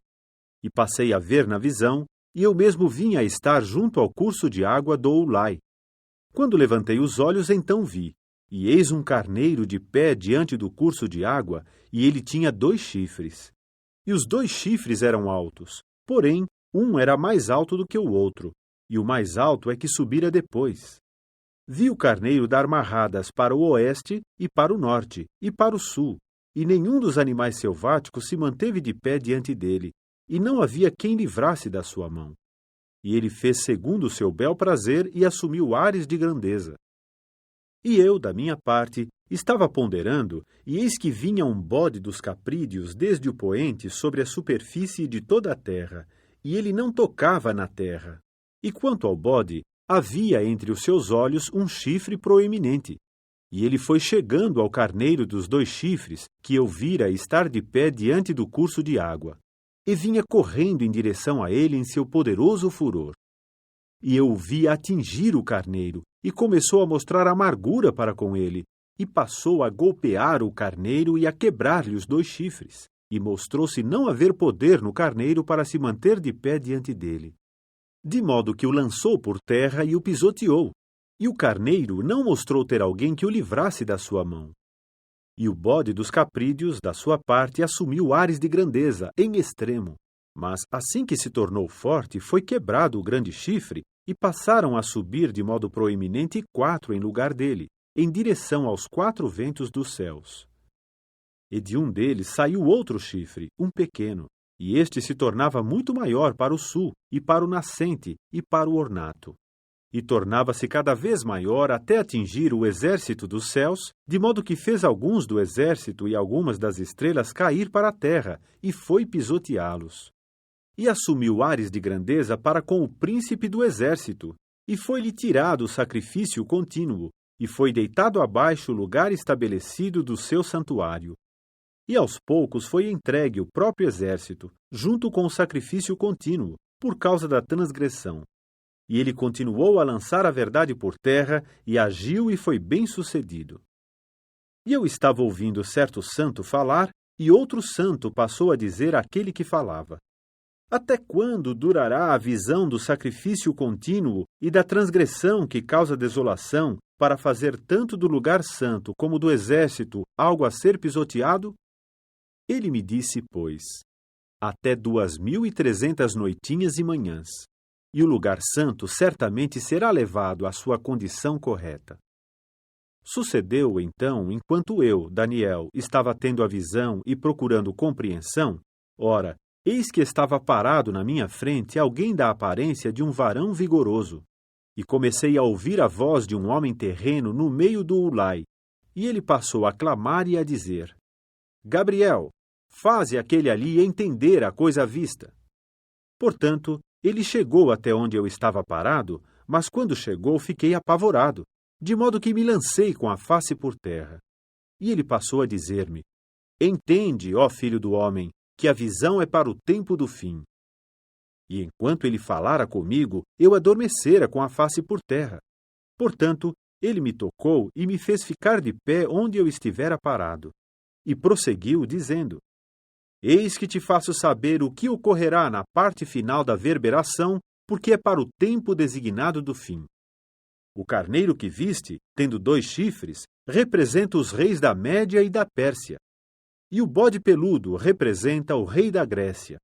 E passei a ver na visão, e eu mesmo vinha a estar junto ao curso de água do Ulai. Quando levantei os olhos, então vi, e eis um carneiro de pé diante do curso de água, e ele tinha 2 chifres. E os 2 chifres eram altos, porém, um era mais alto do que o outro, e o mais alto é que subira depois. Vi o carneiro dar marradas para o oeste e para o norte e para o sul, e nenhum dos animais selváticos se manteve de pé diante dele, e não havia quem livrasse da sua mão. E ele fez segundo o seu bel prazer e assumiu ares de grandeza. E eu, da minha parte, estava ponderando, e eis que vinha um bode dos caprídeos desde o poente sobre a superfície de toda a terra, e ele não tocava na terra. E quanto ao bode, havia entre os seus olhos um chifre proeminente. E ele foi chegando ao carneiro dos 2 chifres, que eu vira estar de pé diante do curso de água, e vinha correndo em direção a ele em seu poderoso furor. E eu o vi atingir o carneiro, e começou a mostrar amargura para com ele, e passou a golpear o carneiro e a quebrar-lhe os 2 chifres, e mostrou-se não haver poder no carneiro para se manter de pé diante dele. De modo que o lançou por terra e o pisoteou, e o carneiro não mostrou ter alguém que o livrasse da sua mão. E o bode dos caprídeos, da sua parte, assumiu ares de grandeza, em extremo. Mas, assim que se tornou forte, foi quebrado o grande chifre, e passaram a subir de modo proeminente 4 em lugar dele, em direção aos 4 ventos dos céus. E de um deles saiu outro chifre, um pequeno, e este se tornava muito maior para o sul, e para o nascente, e para o ornato. E tornava-se cada vez maior até atingir o exército dos céus, de modo que fez alguns do exército e algumas das estrelas cair para a terra, e foi pisoteá-los. E assumiu ares de grandeza para com o príncipe do exército, e foi-lhe tirado o sacrifício contínuo, e foi deitado abaixo o lugar estabelecido do seu santuário. E aos poucos foi entregue o próprio exército, junto com o sacrifício contínuo, por causa da transgressão. E ele continuou a lançar a verdade por terra, e agiu e foi bem-sucedido. E eu estava ouvindo certo santo falar, e outro santo passou a dizer àquele que falava: Até quando durará a visão do sacrifício contínuo e da transgressão que causa desolação, para fazer tanto do lugar santo como do exército algo a ser pisoteado? Ele me disse, pois, até 2.300 noitinhas e manhãs, e o lugar santo certamente será levado à sua condição correta. Sucedeu, então, enquanto eu, Daniel, estava tendo a visão e procurando compreensão, ora, eis que estava parado na minha frente alguém da aparência de um varão vigoroso, e comecei a ouvir a voz de um homem terreno no meio do Ulai, e ele passou a clamar e a dizer: Gabriel, faze aquele ali entender a coisa vista. Portanto, ele chegou até onde eu estava parado, mas quando chegou fiquei apavorado, de modo que me lancei com a face por terra. E ele passou a dizer-me: Entende, ó filho do homem, que a visão é para o tempo do fim. E enquanto ele falara comigo, eu adormecera com a face por terra. Portanto, ele me tocou e me fez ficar de pé onde eu estivera parado. E prosseguiu, dizendo: Eis que te faço saber o que ocorrerá na parte final da verberação, porque é para o tempo designado do fim. O carneiro que viste, tendo 2 chifres, representa os reis da Média e da Pérsia. E o bode peludo representa o rei da Grécia.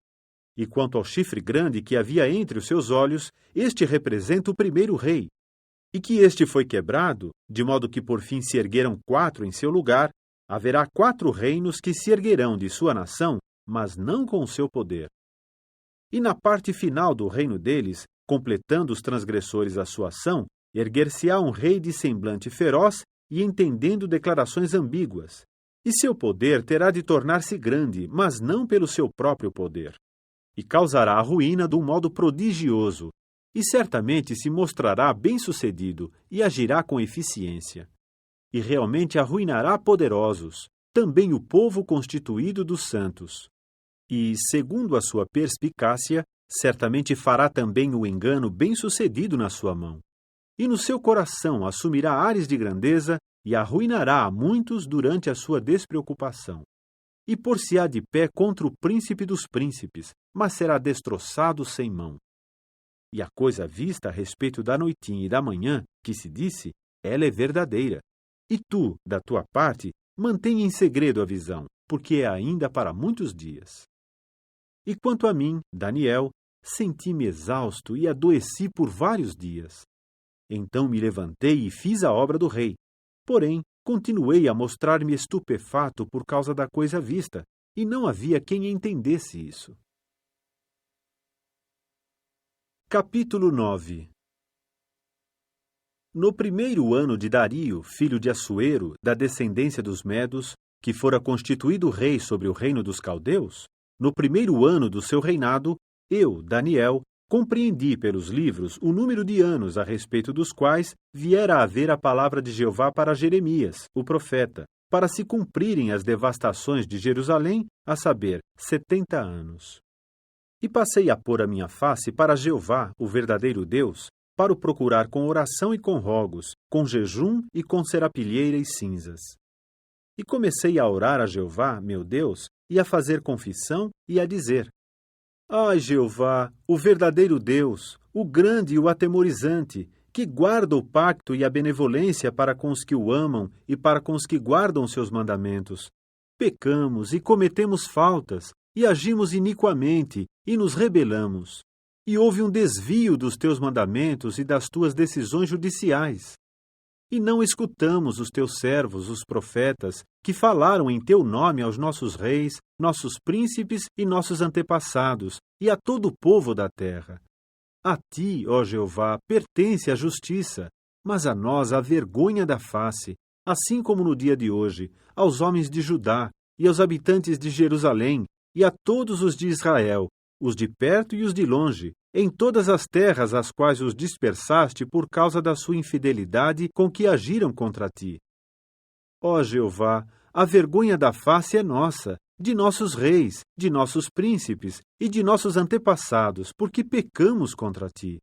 E quanto ao chifre grande que havia entre os seus olhos, este representa o primeiro rei. E que este foi quebrado, de modo que por fim se ergueram 4 em seu lugar, haverá 4 reinos que se erguerão de sua nação, mas não com o seu poder. E na parte final do reino deles, completando os transgressores a sua ação, erguer-se-á um rei de semblante feroz e entendendo declarações ambíguas. E seu poder terá de tornar-se grande, mas não pelo seu próprio poder. E causará a ruína de um modo prodigioso, e certamente se mostrará bem-sucedido e agirá com eficiência. E realmente arruinará poderosos, também o povo constituído dos santos. E, segundo a sua perspicácia, certamente fará também o engano bem-sucedido na sua mão. E no seu coração assumirá ares de grandeza e arruinará a muitos durante a sua despreocupação. E por-se-á de pé contra o príncipe dos príncipes, mas será destroçado sem mão. E a coisa vista a respeito da noitinha e da manhã, que se disse, ela é verdadeira. E tu, da tua parte, mantenha em segredo a visão, porque é ainda para muitos dias. E quanto a mim, Daniel, senti-me exausto e adoeci por vários dias. Então me levantei e fiz a obra do rei. Porém, continuei a mostrar-me estupefato por causa da coisa vista, e não havia quem entendesse isso. Capítulo 9. No primeiro ano de Dario, filho de Assuero, da descendência dos Medos, que fora constituído rei sobre o reino dos caldeus, no primeiro ano do seu reinado, eu, Daniel, compreendi pelos livros o número de anos a respeito dos quais viera a haver a palavra de Jeová para Jeremias, o profeta, para se cumprirem as devastações de Jerusalém, a saber, 70 anos. E passei a pôr a minha face para Jeová, o verdadeiro Deus, para o procurar com oração e com rogos, com jejum e com serapilheira e cinzas. E comecei a orar a Jeová, meu Deus, e a fazer confissão e a dizer: Ai, Jeová, o verdadeiro Deus, o grande e o atemorizante, que guarda o pacto e a benevolência para com os que o amam e para com os que guardam seus mandamentos. Pecamos e cometemos faltas, e agimos iniquamente, e nos rebelamos. E houve um desvio dos teus mandamentos e das tuas decisões judiciais. E não escutamos os teus servos, os profetas, que falaram em teu nome aos nossos reis, nossos príncipes e nossos antepassados, e a todo o povo da terra. A ti, ó Jeová, pertence a justiça, mas a nós a vergonha da face, assim como no dia de hoje, aos homens de Judá, e aos habitantes de Jerusalém, e a todos os de Israel, os de perto e os de longe, em todas as terras às quais os dispersaste por causa da sua infidelidade com que agiram contra ti. Ó Jeová, a vergonha da face é nossa, de nossos reis, de nossos príncipes e de nossos antepassados, porque pecamos contra ti.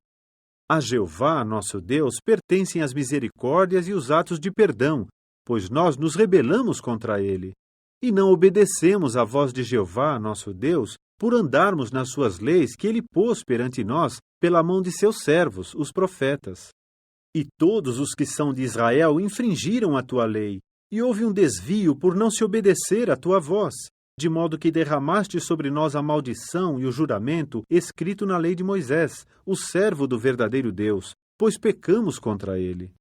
A Jeová, nosso Deus, pertencem as misericórdias e os atos de perdão, pois nós nos rebelamos contra ele. E não obedecemos à voz de Jeová, nosso Deus, por andarmos nas suas leis que ele pôs perante nós pela mão de seus servos, os profetas. E todos os que são de Israel infringiram a tua lei, e houve um desvio por não se obedecer à tua voz, de modo que derramaste sobre nós a maldição e o juramento escrito na lei de Moisés, o servo do verdadeiro Deus, pois pecamos contra ele.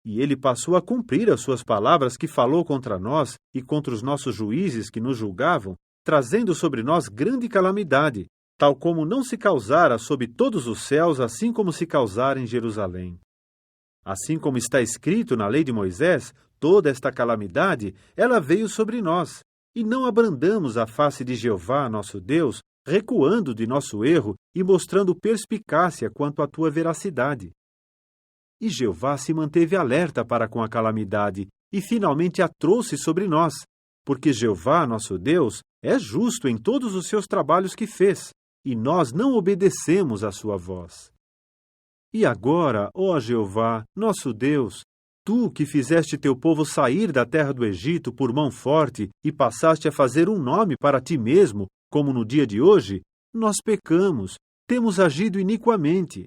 E ele passou a cumprir as suas palavras que falou contra nós e contra os nossos juízes que nos julgavam, trazendo sobre nós grande calamidade, tal como não se causara sob todos os céus, assim como se causara em Jerusalém. Assim como está escrito na lei de Moisés, toda esta calamidade, ela veio sobre nós, e não abrandamos a face de Jeová, nosso Deus, recuando de nosso erro e mostrando perspicácia quanto à tua veracidade. E Jeová se manteve alerta para com a calamidade, e finalmente a trouxe sobre nós, porque Jeová, nosso Deus, é justo em todos os seus trabalhos que fez, e nós não obedecemos à sua voz. E agora, ó Jeová, nosso Deus, tu que fizeste teu povo sair da terra do Egito por mão forte e passaste a fazer um nome para ti mesmo, como no dia de hoje, nós pecamos, temos agido iniquamente.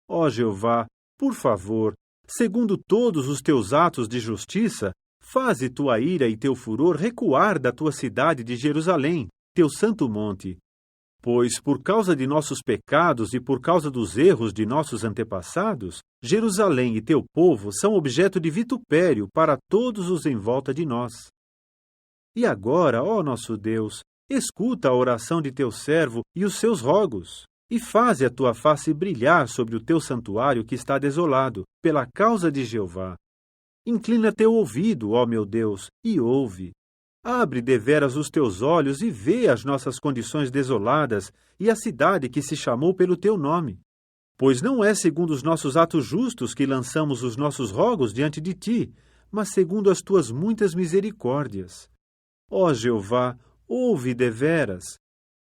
Ó Jeová, por favor, segundo todos os teus atos de justiça, faze tua ira e teu furor recuar da tua cidade de Jerusalém, teu santo monte. Pois, por causa de nossos pecados e por causa dos erros de nossos antepassados, Jerusalém e teu povo são objeto de vitupério para todos os em volta de nós. E agora, ó nosso Deus, escuta a oração de teu servo e os seus rogos. E faze a tua face brilhar sobre o teu santuário que está desolado, pela causa de Jeová. Inclina teu ouvido, ó meu Deus, e ouve. Abre deveras os teus olhos e vê as nossas condições desoladas e a cidade que se chamou pelo teu nome. Pois não é segundo os nossos atos justos que lançamos os nossos rogos diante de ti, mas segundo as tuas muitas misericórdias. Ó Jeová, ouve deveras.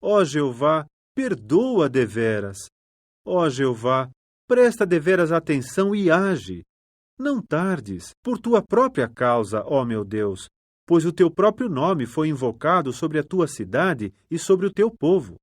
Ó Jeová, perdoa deveras. Ó Jeová, presta deveras atenção e age. Não tardes, por tua própria causa, ó meu Deus, pois o teu próprio nome foi invocado sobre a tua cidade e sobre o teu povo.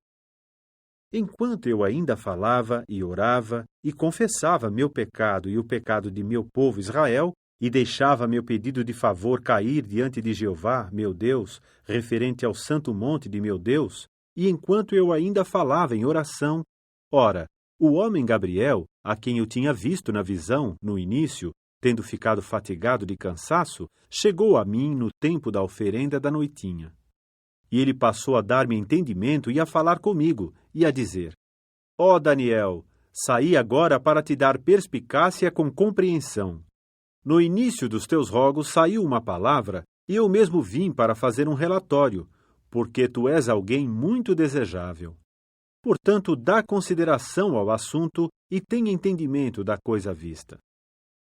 Enquanto eu ainda falava e orava e confessava meu pecado e o pecado de meu povo Israel, e deixava meu pedido de favor cair diante de Jeová, meu Deus, referente ao santo monte de meu Deus, e enquanto eu ainda falava em oração, ora, o homem Gabriel, a quem eu tinha visto na visão, no início, tendo ficado fatigado de cansaço, chegou a mim no tempo da oferenda da noitinha. E ele passou a dar-me entendimento e a falar comigo, e a dizer: Ó Daniel, saí agora para te dar perspicácia com compreensão. No início dos teus rogos saiu uma palavra, e eu mesmo vim para fazer um relatório, porque tu és alguém muito desejável. Portanto, dá consideração ao assunto e tenha entendimento da coisa vista.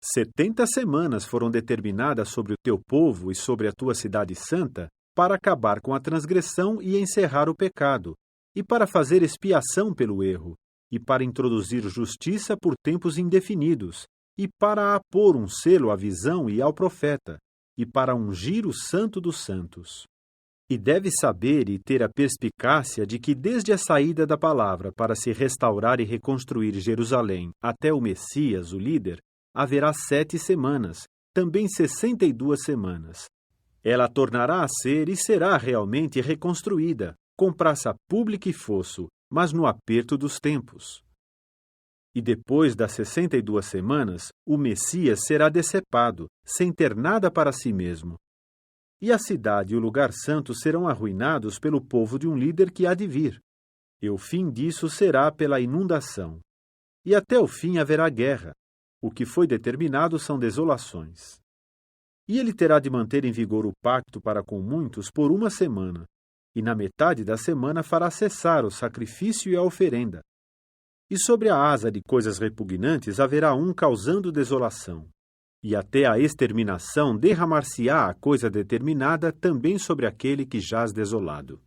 70 semanas foram determinadas sobre o teu povo e sobre a tua cidade santa, para acabar com a transgressão e encerrar o pecado, e para fazer expiação pelo erro, e para introduzir justiça por tempos indefinidos, e para apor um selo à visão e ao profeta, e para ungir o santo dos santos. E deve saber e ter a perspicácia de que desde a saída da palavra para se restaurar e reconstruir Jerusalém até o Messias, o líder, haverá 7 semanas, também 62 semanas. Ela tornará a ser e será realmente reconstruída, com praça pública e fosso, mas no aperto dos tempos. E depois das 62 semanas, o Messias será decepado, sem ter nada para si mesmo. E a cidade e o lugar santo serão arruinados pelo povo de um líder que há de vir. E o fim disso será pela inundação. E até o fim haverá guerra. O que foi determinado são desolações. E ele terá de manter em vigor o pacto para com muitos por 1 semana, e na metade da semana fará cessar o sacrifício e a oferenda. E sobre a asa de coisas repugnantes haverá um causando desolação. E até a exterminação derramar-se-á a coisa determinada também sobre aquele que jaz desolado.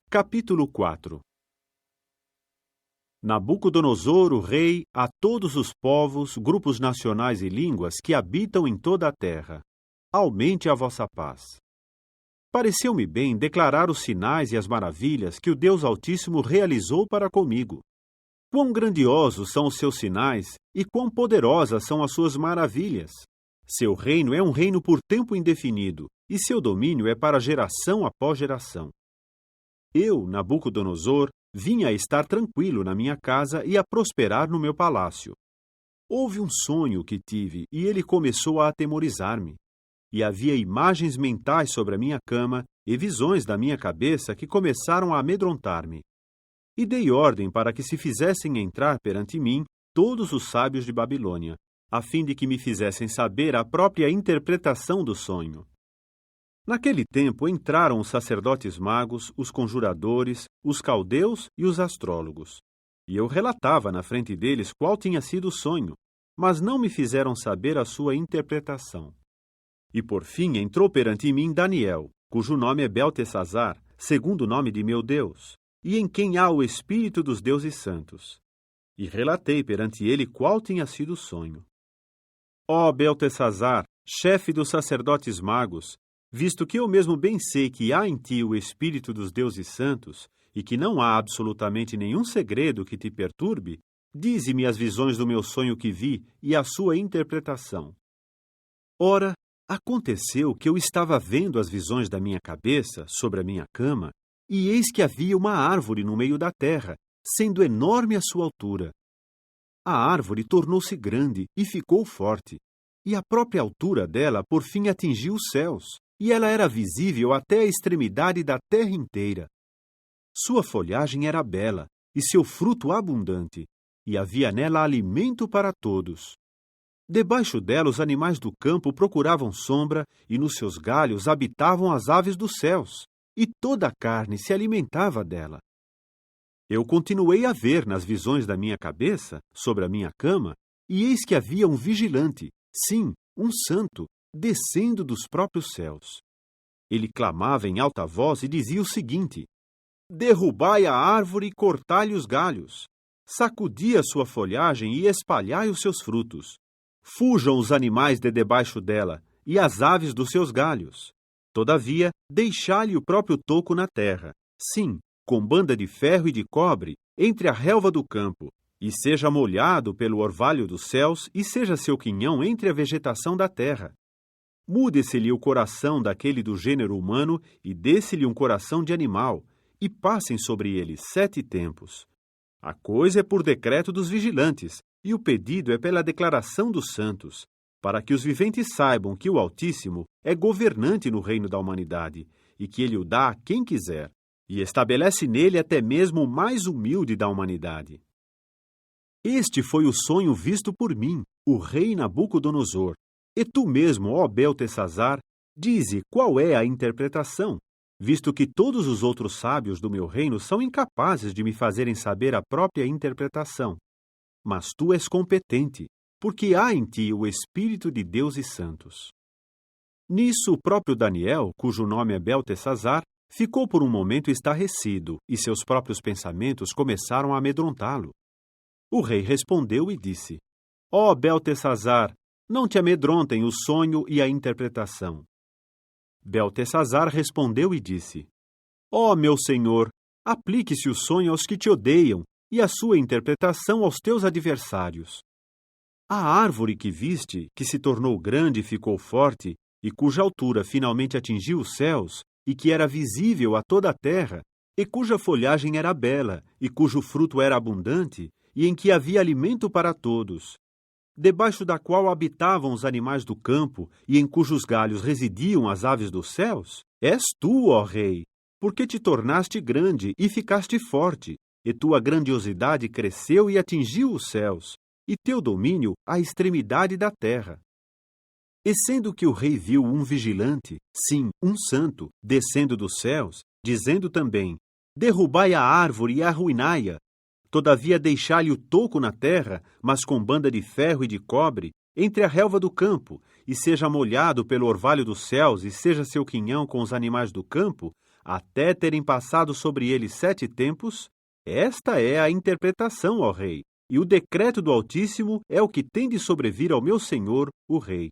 Capítulo 4. Nabucodonosor, o rei, a todos os povos, grupos nacionais e línguas que habitam em toda a terra. Aumente a vossa paz. Pareceu-me bem declarar os sinais e as maravilhas que o Deus Altíssimo realizou para comigo. Quão grandiosos são os seus sinais e quão poderosas são as suas maravilhas. Seu reino é um reino por tempo indefinido, e seu domínio é para geração após geração. Eu, Nabucodonosor, vim a estar tranquilo na minha casa e a prosperar no meu palácio. Houve um sonho que tive, e ele começou a atemorizar-me. E havia imagens mentais sobre a minha cama e visões da minha cabeça que começaram a amedrontar-me. E dei ordem para que se fizessem entrar perante mim todos os sábios de Babilônia, a fim de que me fizessem saber a própria interpretação do sonho. Naquele tempo entraram os sacerdotes magos, os conjuradores, os caldeus e os astrólogos. E eu relatava na frente deles qual tinha sido o sonho, mas não me fizeram saber a sua interpretação. E por fim entrou perante mim Daniel, cujo nome é Beltesazar, segundo o nome de meu Deus, e em quem há o Espírito dos deuses santos. E relatei perante ele qual tinha sido o sonho. Ó Beltesazar, chefe dos sacerdotes magos, visto que eu mesmo bem sei que há em ti o Espírito dos deuses santos, e que não há absolutamente nenhum segredo que te perturbe, dize-me as visões do meu sonho que vi e a sua interpretação. Ora, aconteceu que eu estava vendo as visões da minha cabeça sobre a minha cama, e eis que havia uma árvore no meio da terra, sendo enorme a sua altura. A árvore tornou-se grande e ficou forte, e a própria altura dela por fim atingiu os céus, e ela era visível até a extremidade da terra inteira. Sua folhagem era bela e seu fruto abundante, e havia nela alimento para todos. Debaixo dela os animais do campo procuravam sombra, e nos seus galhos habitavam as aves dos céus, e toda a carne se alimentava dela. Eu continuei a ver nas visões da minha cabeça, sobre a minha cama, e eis que havia um vigilante, sim, um santo, descendo dos próprios céus. Ele clamava em alta voz e dizia o seguinte: derrubai a árvore e cortai-lhe os galhos. Sacudi a sua folhagem e espalhai os seus frutos. Fujam os animais de debaixo dela e as aves dos seus galhos. Todavia, deixai-lhe o próprio toco na terra, sim, com banda de ferro e de cobre, entre a relva do campo, e seja molhado pelo orvalho dos céus, e seja seu quinhão entre a vegetação da terra. Mude-se-lhe o coração daquele do gênero humano, e dê-se-lhe um coração de animal, e passem sobre ele 7 tempos. A coisa é por decreto dos vigilantes, e o pedido é pela declaração dos santos, para que os viventes saibam que o Altíssimo é governante no reino da humanidade, e que ele o dá a quem quiser, e estabelece nele até mesmo o mais humilde da humanidade. Este foi o sonho visto por mim, o rei Nabucodonosor, e tu mesmo, ó Beltesazar, dize qual é a interpretação, visto que todos os outros sábios do meu reino são incapazes de me fazerem saber a própria interpretação. Mas tu és competente, porque há em ti o Espírito de Deus e santos. Nisso o próprio Daniel, cujo nome é Beltesazar, ficou por um momento estarrecido, e seus próprios pensamentos começaram a amedrontá-lo. O rei respondeu e disse: ó Beltesazar, não te amedrontem o sonho e a interpretação. Beltesazar respondeu e disse: ó meu senhor, aplique-se o sonho aos que te odeiam, e a sua interpretação aos teus adversários. A árvore que viste, que se tornou grande e ficou forte, e cuja altura finalmente atingiu os céus, e que era visível a toda a terra, e cuja folhagem era bela, e cujo fruto era abundante, e em que havia alimento para todos, debaixo da qual habitavam os animais do campo, e em cujos galhos residiam as aves dos céus, és tu, ó rei, porque te tornaste grande e ficaste forte, e tua grandiosidade cresceu e atingiu os céus, e teu domínio a extremidade da terra. E sendo que o rei viu um vigilante, sim, um santo, descendo dos céus, dizendo também: derrubai a árvore e arruinai-a, todavia deixai-lhe o toco na terra, mas com banda de ferro e de cobre, entre a relva do campo, e seja molhado pelo orvalho dos céus, e seja seu quinhão com os animais do campo, até terem passado sobre ele 7 tempos, esta é a interpretação, ó rei, e o decreto do Altíssimo é o que tem de sobrevir ao meu senhor, o rei.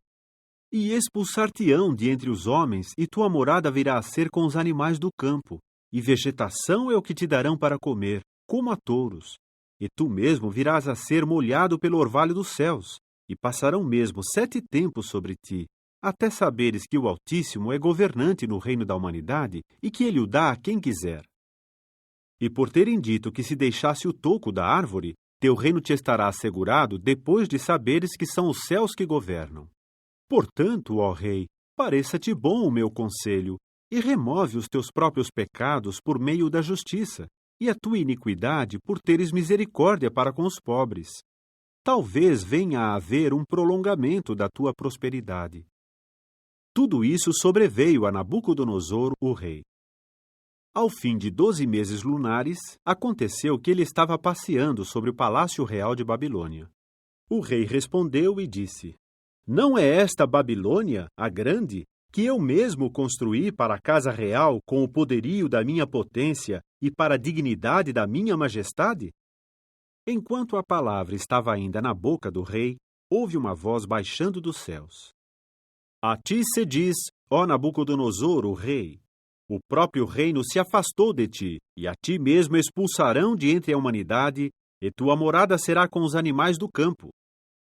E expulsar-te-ão de entre os homens, e tua morada virá a ser com os animais do campo, e vegetação é o que te darão para comer, como a touros. E tu mesmo virás a ser molhado pelo orvalho dos céus, e passarão mesmo 7 tempos sobre ti, até saberes que o Altíssimo é governante no reino da humanidade, e que ele o dá a quem quiser. E por terem dito que se deixasse o toco da árvore, teu reino te estará assegurado depois de saberes que são os céus que governam. Portanto, ó rei, pareça-te bom o meu conselho, e remove os teus próprios pecados por meio da justiça, e a tua iniquidade por teres misericórdia para com os pobres. Talvez venha a haver um prolongamento da tua prosperidade. Tudo isso sobreveio a Nabucodonosor, o rei. Ao fim de 12 meses lunares, aconteceu que ele estava passeando sobre o palácio real de Babilônia. O rei respondeu e disse: não é esta Babilônia, a grande, que eu mesmo construí para a casa real com o poderio da minha potência e para a dignidade da minha majestade? Enquanto a palavra estava ainda na boca do rei, houve uma voz baixando dos céus: a ti se diz, ó Nabucodonosor, o rei, o próprio reino se afastou de ti, e a ti mesmo expulsarão de entre a humanidade, e tua morada será com os animais do campo.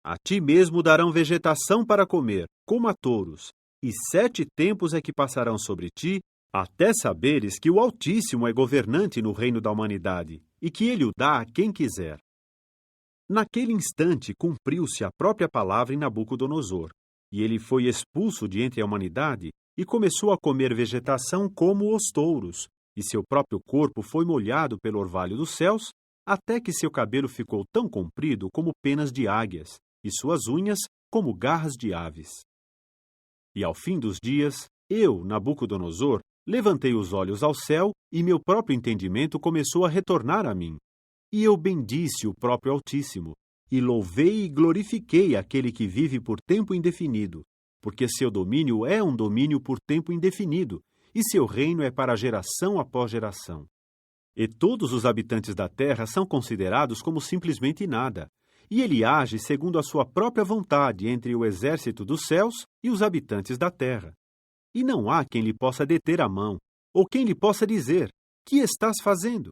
A ti mesmo darão vegetação para comer, como a touros, e 7 tempos é que passarão sobre ti, até saberes que o Altíssimo é governante no reino da humanidade, e que ele o dá a quem quiser. Naquele instante cumpriu-se a própria palavra em Nabucodonosor, e ele foi expulso de entre a humanidade, e começou a comer vegetação como os touros, e seu próprio corpo foi molhado pelo orvalho dos céus, até que seu cabelo ficou tão comprido como penas de águias, e suas unhas como garras de aves. E ao fim dos dias, eu, Nabucodonosor, levantei os olhos ao céu e meu próprio entendimento começou a retornar a mim. E eu bendisse o próprio Altíssimo, e louvei e glorifiquei aquele que vive por tempo indefinido, porque seu domínio é um domínio por tempo indefinido, e seu reino é para geração após geração. E todos os habitantes da terra são considerados como simplesmente nada, e ele age segundo a sua própria vontade entre o exército dos céus e os habitantes da terra. E não há quem lhe possa deter a mão, ou quem lhe possa dizer: que estás fazendo?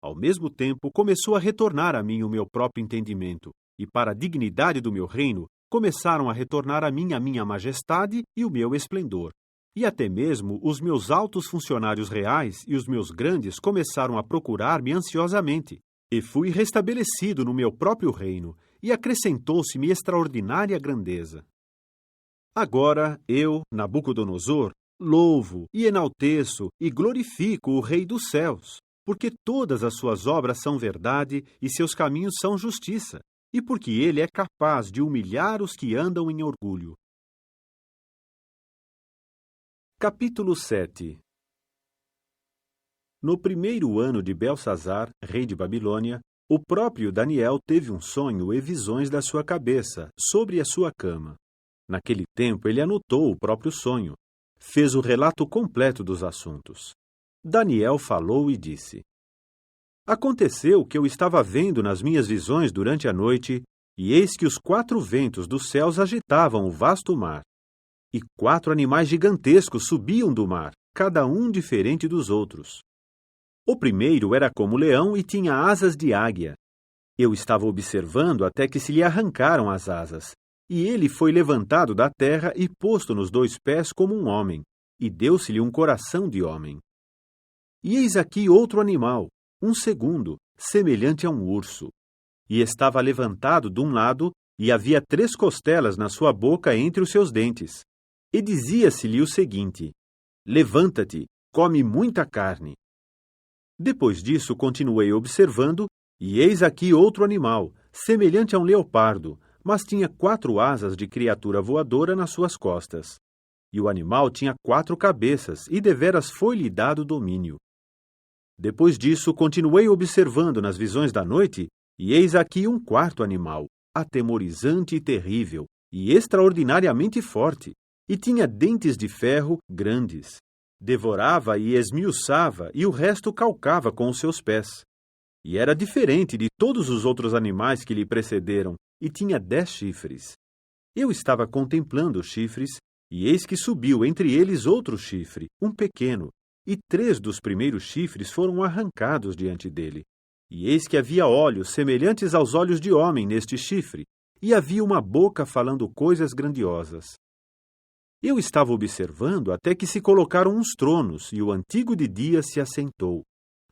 Ao mesmo tempo, começou a retornar a mim o meu próprio entendimento, e para a dignidade do meu reino, começaram a retornar a mim a minha majestade e o meu esplendor. E até mesmo os meus altos funcionários reais e os meus grandes começaram a procurar-me ansiosamente. E fui restabelecido no meu próprio reino, e acrescentou-se-me extraordinária grandeza. Agora eu, Nabucodonosor, louvo e enalteço e glorifico o Rei dos céus, porque todas as suas obras são verdade e seus caminhos são justiça, e porque ele é capaz de humilhar os que andam em orgulho. Capítulo 7. No primeiro ano de Belsazar, rei de Babilônia, o próprio Daniel teve um sonho e visões da sua cabeça, sobre a sua cama. Naquele tempo ele anotou o próprio sonho, fez o relato completo dos assuntos. Daniel falou e disse: Aconteceu que eu estava vendo nas minhas visões durante a noite, e eis que os 4 ventos dos céus agitavam o vasto mar. E 4 animais gigantescos subiam do mar, cada um diferente dos outros. O primeiro era como leão e tinha asas de águia. Eu estava observando até que se lhe arrancaram as asas, e ele foi levantado da terra e posto nos 2 pés como um homem, e deu-se-lhe um coração de homem. E eis aqui outro animal, um segundo, semelhante a um urso. E estava levantado de um lado, e havia 3 costelas na sua boca entre os seus dentes. E dizia-se-lhe o seguinte: Levanta-te, come muita carne. Depois disso continuei observando, e eis aqui outro animal, semelhante a um leopardo, mas tinha 4 asas de criatura voadora nas suas costas. E o animal tinha 4 cabeças, e deveras foi-lhe dado domínio. Depois disso continuei observando nas visões da noite, e eis aqui um 4º animal, atemorizante e terrível, e extraordinariamente forte, e tinha dentes de ferro grandes. Devorava e esmiuçava, e o resto calcava com os seus pés. E era diferente de todos os outros animais que lhe precederam, e tinha 10 chifres. Eu estava contemplando os chifres, e eis que subiu entre eles outro chifre, um pequeno, e 3 dos primeiros chifres foram arrancados diante dele. E eis que havia olhos semelhantes aos olhos de homem neste chifre, e havia uma boca falando coisas grandiosas. Eu estava observando até que se colocaram uns tronos, e o antigo de dia se assentou.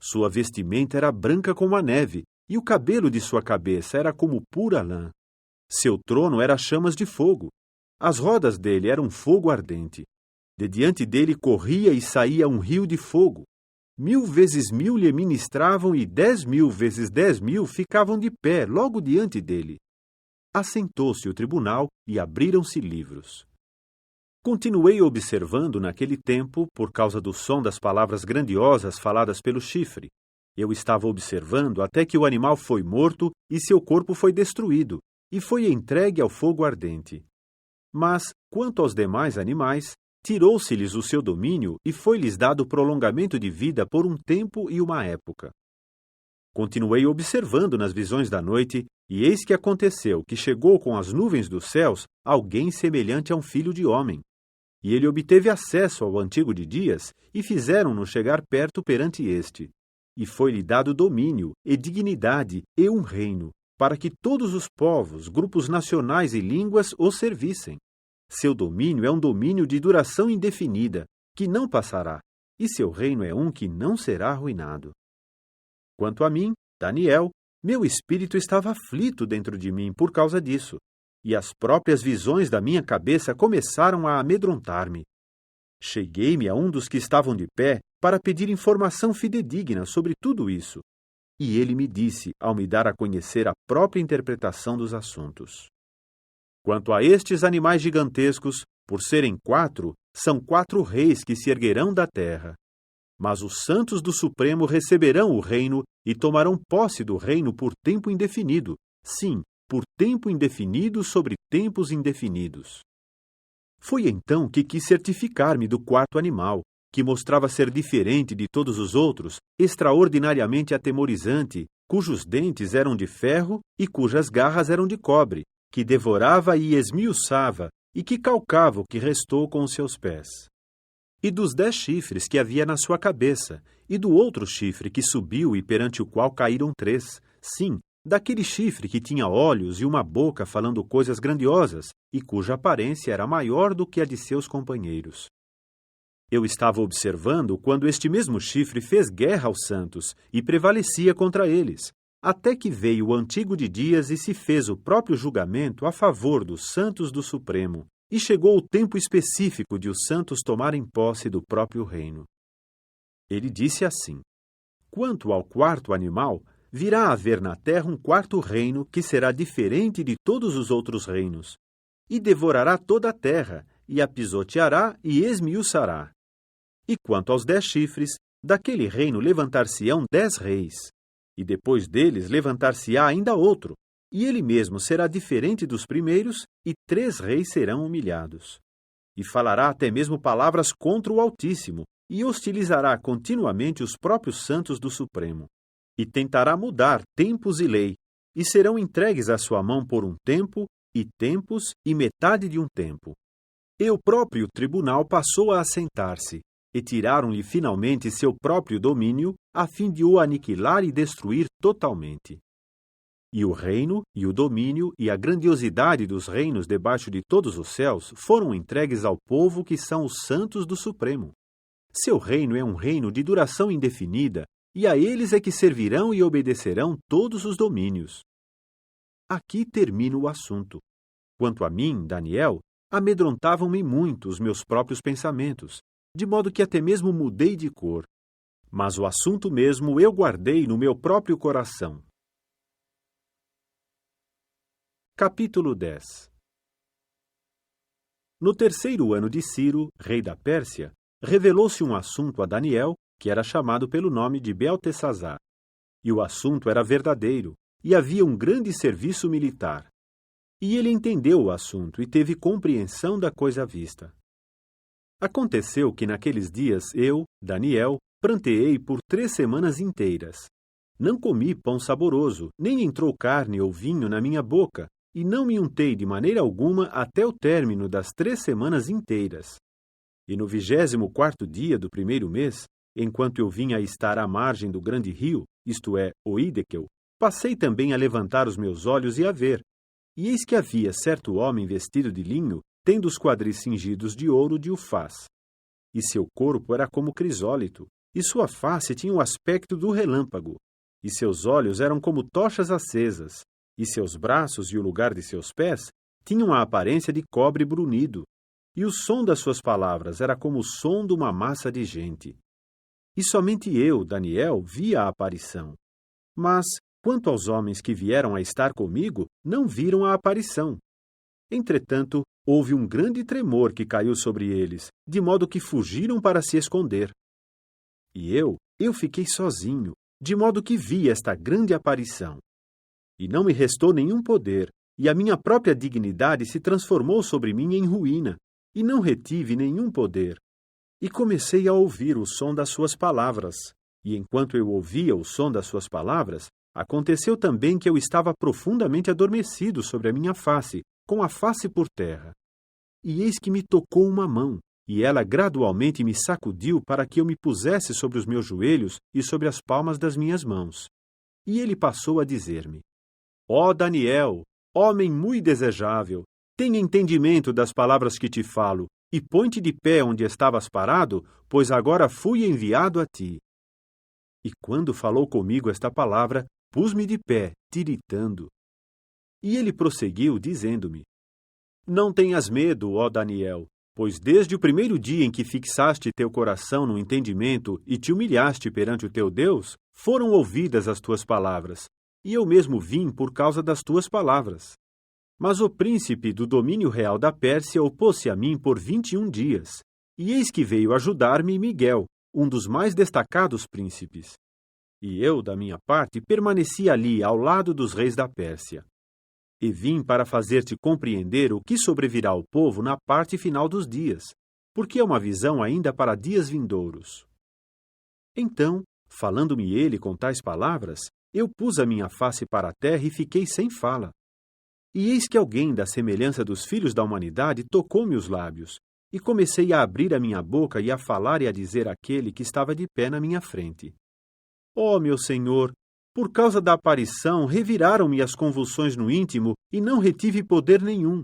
Sua vestimenta era branca como a neve, e o cabelo de sua cabeça era como pura lã. Seu trono era chamas de fogo. As rodas dele eram fogo ardente. De diante dele corria e saía um rio de fogo. 1000 vezes 1000 lhe ministravam, e 10.000 vezes 10.000 ficavam de pé logo diante dele. Assentou-se o tribunal, e abriram-se livros. Continuei observando naquele tempo, por causa do som das palavras grandiosas faladas pelo chifre. Eu estava observando até que o animal foi morto e seu corpo foi destruído, e foi entregue ao fogo ardente. Mas, quanto aos demais animais, tirou-se-lhes o seu domínio e foi-lhes dado prolongamento de vida por um tempo e uma época. Continuei observando nas visões da noite, e eis que aconteceu que chegou com as nuvens dos céus alguém semelhante a um filho de homem. E ele obteve acesso ao antigo de dias, e fizeram-no chegar perto perante este. E foi-lhe dado domínio, e dignidade, e um reino, para que todos os povos, grupos nacionais e línguas o servissem. Seu domínio é um domínio de duração indefinida, que não passará, e seu reino é um que não será arruinado. Quanto a mim, Daniel, meu espírito estava aflito dentro de mim por causa disso, e as próprias visões da minha cabeça começaram a amedrontar-me. Cheguei-me a um dos que estavam de pé para pedir informação fidedigna sobre tudo isso. E ele me disse, ao me dar a conhecer a própria interpretação dos assuntos: quanto a estes animais gigantescos, por serem 4, são 4 reis que se erguerão da terra. Mas os santos do Supremo receberão o reino e tomarão posse do reino por tempo indefinido. Sim, por tempo indefinido sobre tempos indefinidos. Foi então que quis certificar-me do 4º animal, que mostrava ser diferente de todos os outros, extraordinariamente atemorizante, cujos dentes eram de ferro e cujas garras eram de cobre, que devorava e esmiuçava, e que calcava o que restou com os seus pés. E dos 10 chifres que havia na sua cabeça, e do outro chifre que subiu e perante o qual caíram 3, sim, daquele chifre que tinha olhos e uma boca falando coisas grandiosas, e cuja aparência era maior do que a de seus companheiros. Eu estava observando quando este mesmo chifre fez guerra aos santos e prevalecia contra eles, até que veio o Antigo de Dias e se fez o próprio julgamento a favor dos santos do Supremo, e chegou o tempo específico de os santos tomarem posse do próprio reino. Ele disse assim: quanto ao 4º animal, virá a haver na terra um 4º reino que será diferente de todos os outros reinos, e devorará toda a terra, e a pisoteará e esmiuçará. E quanto aos 10 chifres, daquele reino levantar-se-ão 10 reis, e depois deles levantar-se-á ainda outro, e ele mesmo será diferente dos primeiros, e 3 reis serão humilhados. E falará até mesmo palavras contra o Altíssimo, e hostilizará continuamente os próprios santos do Supremo. E tentará mudar tempos e lei, e serão entregues à sua mão por um tempo, e tempos, e metade de um tempo. E o próprio tribunal passou a assentar-se, e tiraram-lhe finalmente seu próprio domínio, a fim de o aniquilar e destruir totalmente. E o reino, e o domínio, e a grandiosidade dos reinos debaixo de todos os céus foram entregues ao povo que são os santos do Supremo. Seu reino é um reino de duração indefinida, e a eles é que servirão e obedecerão todos os domínios. Aqui termina o assunto. Quanto a mim, Daniel, amedrontavam-me muito os meus próprios pensamentos, de modo que até mesmo mudei de cor. Mas o assunto mesmo eu guardei no meu próprio coração. Capítulo 10. No 3º ano de Ciro, rei da Pérsia, revelou-se um assunto a Daniel, que era chamado pelo nome de Beltesazar. E o assunto era verdadeiro, e havia um grande serviço militar. E ele entendeu o assunto e teve compreensão da coisa vista. Aconteceu que naqueles dias eu, Daniel, pranteei por 3 semanas inteiras. Não comi pão saboroso, nem entrou carne ou vinho na minha boca, e não me untei de maneira alguma até o término das 3 semanas inteiras. E no 24º dia do 1º mês, enquanto eu vinha a estar à margem do grande rio, isto é, o Ídequel, passei também a levantar os meus olhos e a ver. E eis que havia certo homem vestido de linho, tendo os quadris cingidos de ouro de Ufaz. E seu corpo era como crisólito, e sua face tinha o aspecto do relâmpago, e seus olhos eram como tochas acesas, e seus braços e o lugar de seus pés tinham a aparência de cobre brunido, e o som das suas palavras era como o som de uma massa de gente. E somente eu, Daniel, vi a aparição. Mas, quanto aos homens que vieram a estar comigo, não viram a aparição. Entretanto, houve um grande tremor que caiu sobre eles, de modo que fugiram para se esconder. E eu fiquei sozinho, de modo que vi esta grande aparição. E não me restou nenhum poder, e a minha própria dignidade se transformou sobre mim em ruína, e não retive nenhum poder. E comecei a ouvir o som das suas palavras, e enquanto eu ouvia o som das suas palavras, aconteceu também que eu estava profundamente adormecido sobre a minha face, com a face por terra. E eis que me tocou uma mão, e ela gradualmente me sacudiu para que eu me pusesse sobre os meus joelhos e sobre as palmas das minhas mãos. E ele passou a dizer-me: Ó Daniel, homem muito desejável, tenha entendimento das palavras que te falo, e põe-te de pé onde estavas parado, pois agora fui enviado a ti. E quando falou comigo esta palavra, pus-me de pé, tiritando. E ele prosseguiu, dizendo-me: Não tenhas medo, ó Daniel, Pois desde o primeiro dia em que fixaste teu coração no entendimento e te humilhaste perante o teu Deus, foram ouvidas as tuas palavras, e eu mesmo vim por causa das tuas palavras. Mas o príncipe do domínio real da Pérsia opôs-se a mim por 21 dias, e eis que veio ajudar-me Miguel, um dos mais destacados príncipes. E eu, da minha parte, permaneci ali ao lado dos reis da Pérsia. E vim para fazer-te compreender o que sobrevirá ao povo na parte final dos dias, porque é uma visão ainda para dias vindouros. Então, falando-me ele com tais palavras, eu pus a minha face para a terra e fiquei sem fala. E eis que alguém da semelhança dos filhos da humanidade tocou-me os lábios, e comecei a abrir a minha boca e a falar e a dizer àquele que estava de pé na minha frente: Ó, meu Senhor, por causa da aparição, reviraram-me as convulsões no íntimo e não retive poder nenhum.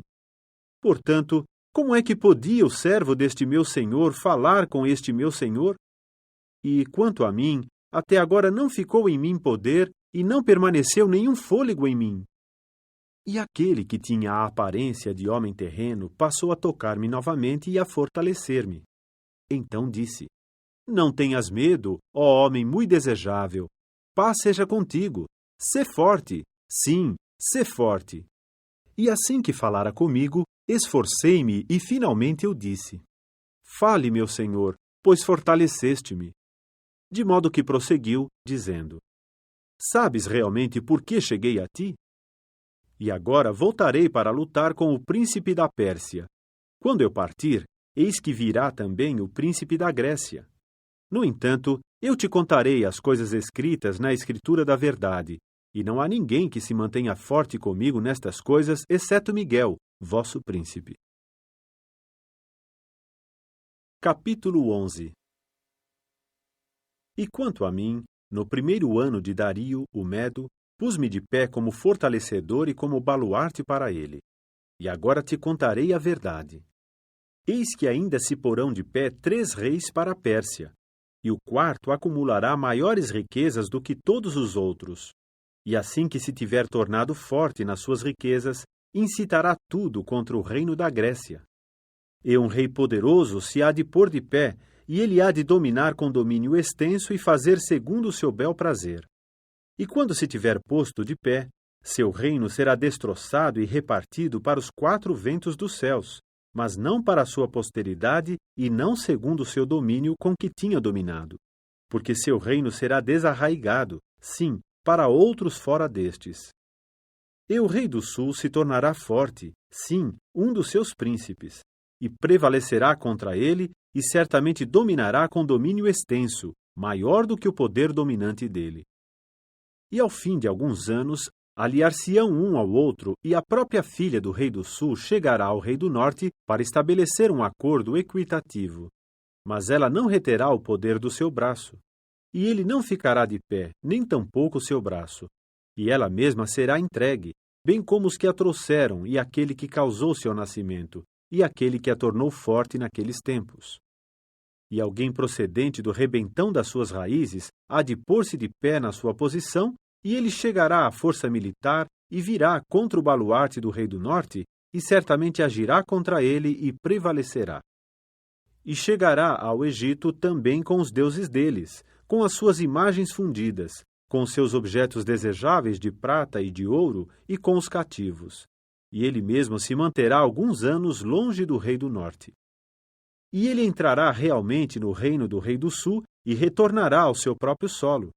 Portanto, como é que podia o servo deste meu Senhor falar com este meu Senhor? E, quanto a mim, até agora não ficou em mim poder e não permaneceu nenhum fôlego em mim. E aquele que tinha a aparência de homem terreno passou a tocar-me novamente e a fortalecer-me. Então disse: Não tenhas medo, ó homem muito desejável. Paz seja contigo. Sê forte. Sim, sê forte. E assim que falara comigo, esforcei-me e finalmente eu disse: Fale, meu Senhor, pois fortaleceste-me. De modo que prosseguiu, dizendo: Sabes realmente por que cheguei a ti? E agora voltarei para lutar com o príncipe da Pérsia. Quando eu partir, eis que virá também o príncipe da Grécia. No entanto, eu te contarei as coisas escritas na Escritura da verdade, e não há ninguém que se mantenha forte comigo nestas coisas, exceto Miguel, vosso príncipe. Capítulo 11. E quanto a mim, no primeiro ano de Dario, o Medo, pus-me de pé como fortalecedor e como baluarte para ele. E agora te contarei a verdade. Eis que ainda se porão de pé 3 reis para a Pérsia, e o quarto acumulará maiores riquezas do que todos os outros. E assim que se tiver tornado forte nas suas riquezas, incitará tudo contra o reino da Grécia. E um rei poderoso se há de pôr de pé, e ele há de dominar com domínio extenso e fazer segundo o seu bel prazer. E quando se tiver posto de pé, seu reino será destroçado e repartido para os 4 ventos dos céus, mas não para a sua posteridade e não segundo o seu domínio com que tinha dominado. Porque seu reino será desarraigado, sim, para outros fora destes. E o rei do sul se tornará forte, sim, um dos seus príncipes, e prevalecerá contra ele e certamente dominará com domínio extenso, maior do que o poder dominante dele. E ao fim de alguns anos, aliar-se-ão um ao outro, e a própria filha do rei do sul chegará ao rei do norte para estabelecer um acordo equitativo. Mas ela não reterá o poder do seu braço. E ele não ficará de pé, nem tampouco o seu braço. E ela mesma será entregue, bem como os que a trouxeram, e aquele que causou seu nascimento, e aquele que a tornou forte naqueles tempos. E alguém procedente do rebentão das suas raízes há de pôr-se de pé na sua posição, e ele chegará à força militar e virá contra o baluarte do rei do norte, e certamente agirá contra ele e prevalecerá. E chegará ao Egito também com os deuses deles, com as suas imagens fundidas, com os seus objetos desejáveis de prata e de ouro, e com os cativos. E ele mesmo se manterá alguns anos longe do rei do norte. E ele entrará realmente no reino do rei do sul e retornará ao seu próprio solo.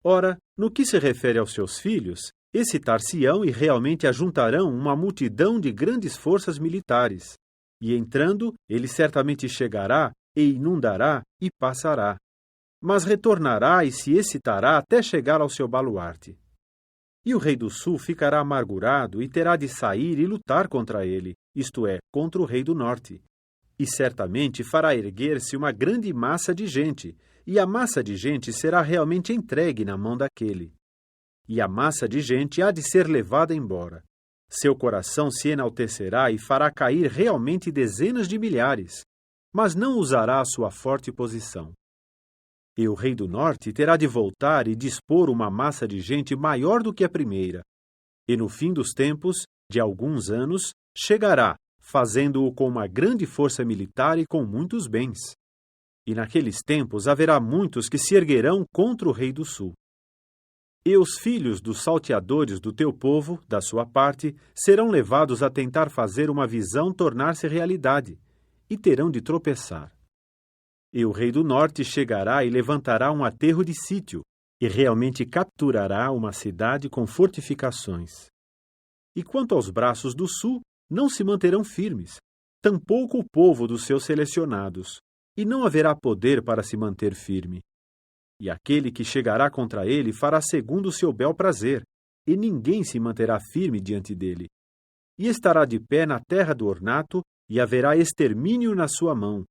Ora, no que se refere aos seus filhos, excitar-se-ão e realmente ajuntarão uma multidão de grandes forças militares. E entrando, ele certamente chegará e inundará e passará. Mas retornará e se excitará até chegar ao seu baluarte. E o rei do sul ficará amargurado e terá de sair e lutar contra ele, isto é, contra o rei do norte. E certamente fará erguer-se uma grande massa de gente, e a massa de gente será realmente entregue na mão daquele. E a massa de gente há de ser levada embora. Seu coração se enaltecerá e fará cair realmente dezenas de milhares, mas não usará a sua forte posição. E o rei do norte terá de voltar e dispor uma massa de gente maior do que a primeira. E no fim dos tempos, de alguns anos, chegará, fazendo-o com uma grande força militar e com muitos bens. E naqueles tempos haverá muitos que se erguerão contra o rei do sul. E os filhos dos salteadores do teu povo, da sua parte, serão levados a tentar fazer uma visão tornar-se realidade, e terão de tropeçar. E o rei do norte chegará e levantará um aterro de sítio, e realmente capturará uma cidade com fortificações. E quanto aos braços do sul, não se manterão firmes, tampouco o povo dos seus selecionados, e não haverá poder para se manter firme. E aquele que chegará contra ele fará segundo o seu bel prazer, e ninguém se manterá firme diante dele. E estará de pé na terra do ornato, e haverá extermínio na sua mão.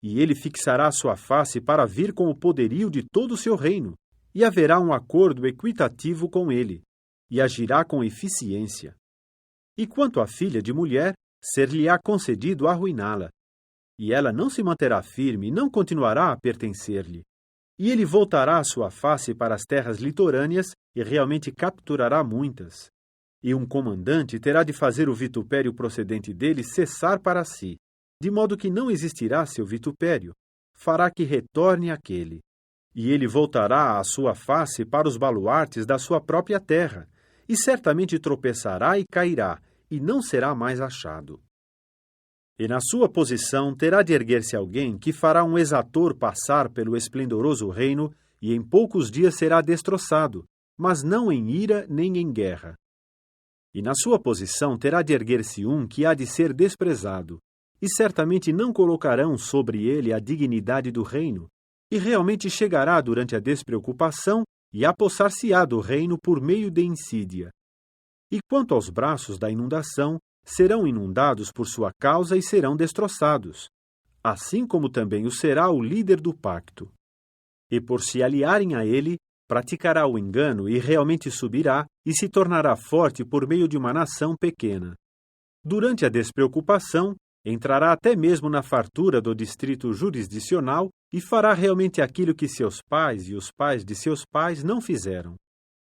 E ele fixará sua face para vir com o poderio de todo o seu reino, e haverá um acordo equitativo com ele, e agirá com eficiência. E quanto à filha de mulher, ser-lhe-á concedido arruiná-la. E ela não se manterá firme e não continuará a pertencer-lhe. E ele voltará a sua face para as terras litorâneas e realmente capturará muitas. E um comandante terá de fazer o vitupério procedente dele cessar para si, de modo que não existirá seu vitupério. Fará que retorne aquele. E ele voltará a sua face para os baluartes da sua própria terra, e certamente tropeçará e cairá, e não será mais achado. E na sua posição terá de erguer-se alguém que fará um exator passar pelo esplendoroso reino, e em poucos dias será destroçado, mas não em ira nem em guerra. E na sua posição terá de erguer-se um que há de ser desprezado, e certamente não colocarão sobre ele a dignidade do reino, e realmente chegará durante a despreocupação e apossar-se-á do reino por meio de insídia. E quanto aos braços da inundação, serão inundados por sua causa e serão destroçados, assim como também o será o líder do pacto. E por se aliarem a ele, praticará o engano e realmente subirá e se tornará forte por meio de uma nação pequena. Durante a despreocupação, entrará até mesmo na fartura do distrito jurisdicional e fará realmente aquilo que seus pais e os pais de seus pais não fizeram.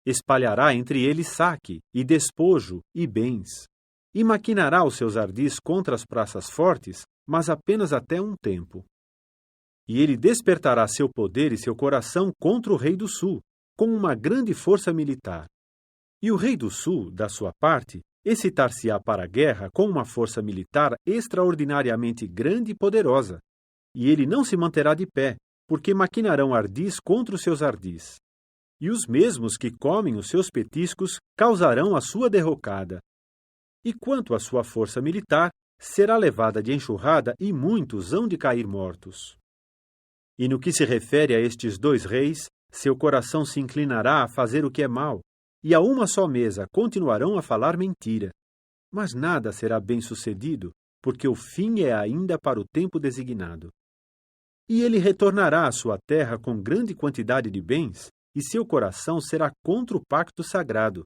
Espalhará entre eles saque, e despojo, e bens. E maquinará os seus ardis contra as praças fortes, mas apenas até um tempo. E ele despertará seu poder e seu coração contra o rei do sul, com uma grande força militar. E o rei do sul, da sua parte, excitar-se-á para a guerra com uma força militar extraordinariamente grande e poderosa. E ele não se manterá de pé, porque maquinarão ardis contra os seus ardis. E os mesmos que comem os seus petiscos causarão a sua derrocada. E quanto à sua força militar, será levada de enxurrada e muitos hão de cair mortos. E no que se refere a estes dois reis, seu coração se inclinará a fazer o que é mal, e a uma só mesa continuarão a falar mentira. Mas nada será bem sucedido, porque o fim é ainda para o tempo designado. E ele retornará à sua terra com grande quantidade de bens, e seu coração será contra o pacto sagrado,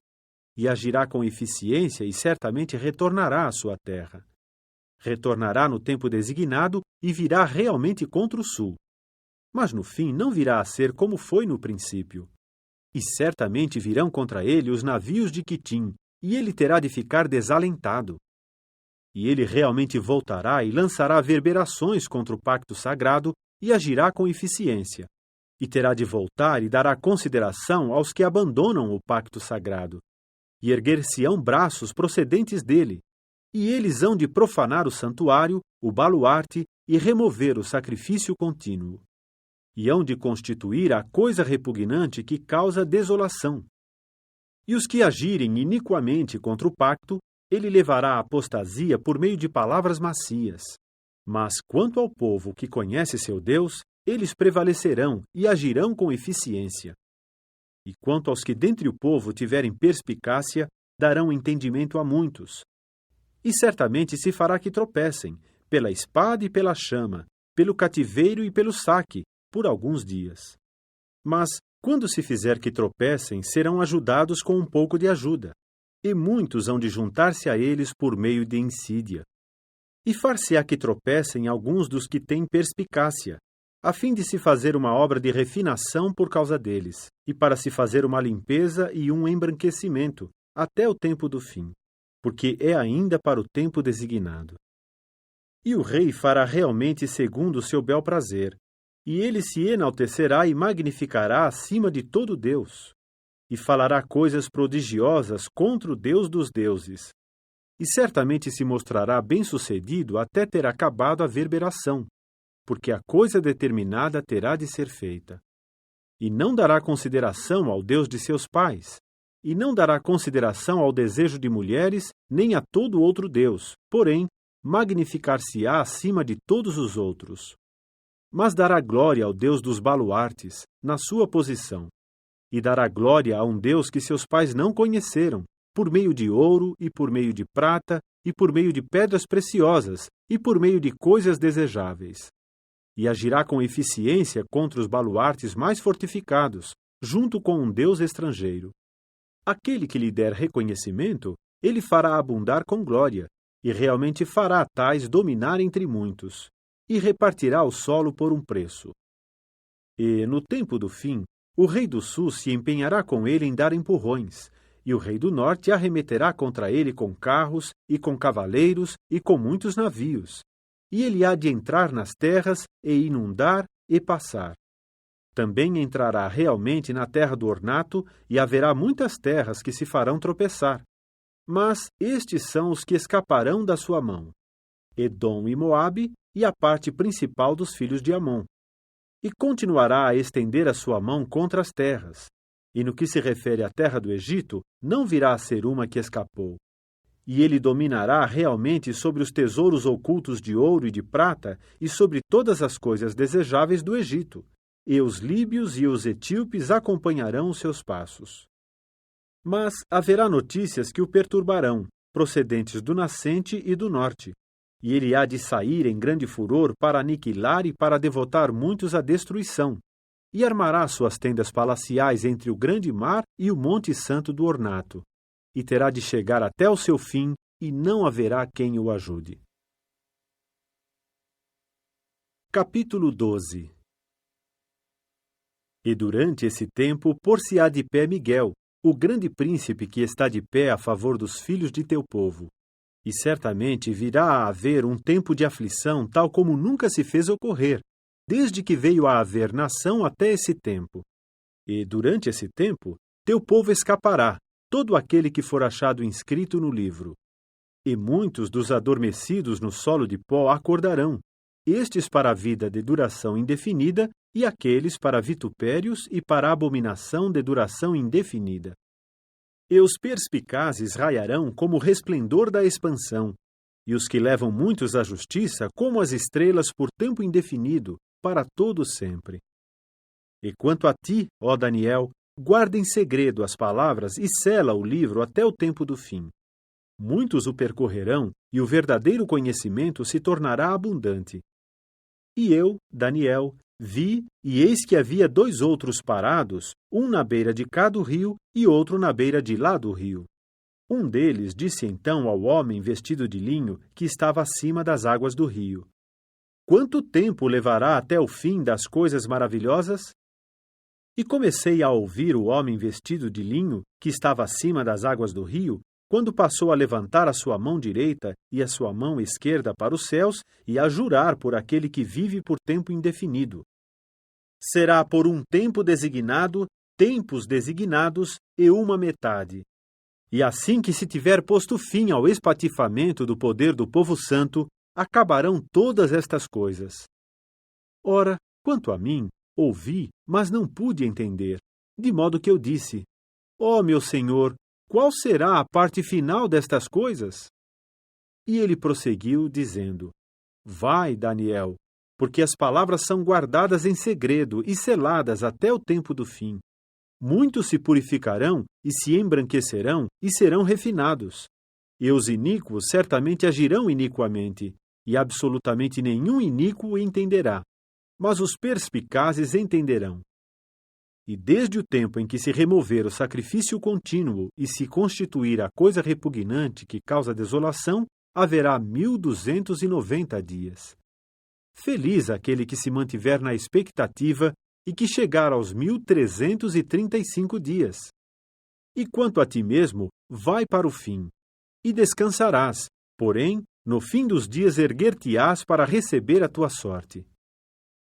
e agirá com eficiência e certamente retornará à sua terra. Retornará no tempo designado e virá realmente contra o sul. Mas no fim não virá a ser como foi no princípio. E certamente virão contra ele os navios de Quitim, e ele terá de ficar desalentado. E ele realmente voltará e lançará verberações contra o pacto sagrado e agirá com eficiência. E terá de voltar e dará consideração aos que abandonam o pacto sagrado. E erguer-se-ão braços procedentes dele, e eles hão de profanar o santuário, o baluarte, e remover o sacrifício contínuo. E hão de constituir a coisa repugnante que causa desolação. E os que agirem iniquamente contra o pacto, ele levará à apostasia por meio de palavras macias. Mas quanto ao povo que conhece seu Deus, eles prevalecerão e agirão com eficiência. E quanto aos que dentre o povo tiverem perspicácia, darão entendimento a muitos. E certamente se fará que tropecem, pela espada e pela chama, pelo cativeiro e pelo saque, por alguns dias. Mas, quando se fizer que tropecem, serão ajudados com um pouco de ajuda, e muitos hão de juntar-se a eles por meio de insídia. E far-se-á que tropecem alguns dos que têm perspicácia, a fim de se fazer uma obra de refinação por causa deles, e para se fazer uma limpeza e um embranquecimento, até o tempo do fim, porque é ainda para o tempo designado. E o rei fará realmente segundo o seu bel prazer, e ele se enaltecerá e magnificará acima de todo Deus, e falará coisas prodigiosas contra o Deus dos deuses. E certamente se mostrará bem-sucedido até ter acabado a verberação, porque a coisa determinada terá de ser feita. E não dará consideração ao Deus de seus pais, e não dará consideração ao desejo de mulheres, nem a todo outro Deus, porém, magnificar-se-á acima de todos os outros. Mas dará glória ao Deus dos baluartes, na sua posição, e dará glória a um Deus que seus pais não conheceram, por meio de ouro, e por meio de prata, e por meio de pedras preciosas, e por meio de coisas desejáveis. E agirá com eficiência contra os baluartes mais fortificados, junto com um Deus estrangeiro. Aquele que lhe der reconhecimento, ele fará abundar com glória, e realmente fará tais dominar entre muitos, e repartirá o solo por um preço. E, no tempo do fim, o rei do sul se empenhará com ele em dar empurrões, e o rei do norte arremeterá contra ele com carros, e com cavaleiros, e com muitos navios. E ele há de entrar nas terras, e inundar, e passar. Também entrará realmente na terra do ornato, e haverá muitas terras que se farão tropeçar. Mas estes são os que escaparão da sua mão: Edom e Moabe, e a parte principal dos filhos de Amon. E continuará a estender a sua mão contra as terras. E no que se refere à terra do Egito, não virá a ser uma que escapou. E ele dominará realmente sobre os tesouros ocultos de ouro e de prata, e sobre todas as coisas desejáveis do Egito. E os líbios e os etíopes acompanharão os seus passos. Mas haverá notícias que o perturbarão, procedentes do nascente e do norte. E ele há de sair em grande furor para aniquilar e para devotar muitos à destruição. E armará suas tendas palaciais entre o grande mar e o monte santo do ornato. E terá de chegar até o seu fim, e não haverá quem o ajude. Capítulo 12. E durante esse tempo pôr-se-á de pé Miguel, o grande príncipe que está de pé a favor dos filhos de teu povo. E certamente virá a haver um tempo de aflição tal como nunca se fez ocorrer, desde que veio a haver nação até esse tempo. E durante esse tempo, teu povo escapará, todo aquele que for achado inscrito no livro. E muitos dos adormecidos no solo de pó acordarão, estes para a vida de duração indefinida, e aqueles para vitupérios e para abominação de duração indefinida. E os perspicazes raiarão como o resplendor da expansão, e os que levam muitos à justiça como as estrelas por tempo indefinido, para todo sempre. E quanto a ti, ó Daniel, guarda em segredo as palavras e sela o livro até o tempo do fim. Muitos o percorrerão, e o verdadeiro conhecimento se tornará abundante. E eu, Daniel, vi, e eis que havia 2 outros parados, um na beira de cá do rio e outro na beira de lá do rio. Um deles disse então ao homem vestido de linho que estava acima das águas do rio: Quanto tempo levará até o fim das coisas maravilhosas? E comecei a ouvir o homem vestido de linho, que estava acima das águas do rio, quando passou a levantar a sua mão direita e a sua mão esquerda para os céus e a jurar por aquele que vive por tempo indefinido. Será por um tempo designado, tempos designados e uma metade. E assim que se tiver posto fim ao espatifamento do poder do povo santo, acabarão todas estas coisas. Ora, quanto a mim, ouvi, mas não pude entender, de modo que eu disse: Ó meu Senhor, qual será a parte final destas coisas? E ele prosseguiu, dizendo: Vai, Daniel, porque as palavras são guardadas em segredo e seladas até o tempo do fim. Muitos se purificarão e se embranquecerão e serão refinados. E os iníquos certamente agirão iniquamente, e absolutamente nenhum iníquo entenderá. Mas os perspicazes entenderão. E desde o tempo em que se remover o sacrifício contínuo e se constituir a coisa repugnante que causa desolação, haverá 1290 dias. Feliz aquele que se mantiver na expectativa e que chegar aos 1335 dias. E quanto a ti mesmo, vai para o fim, e descansarás, porém, No fim dos dias erguer-te-ás para receber a tua sorte.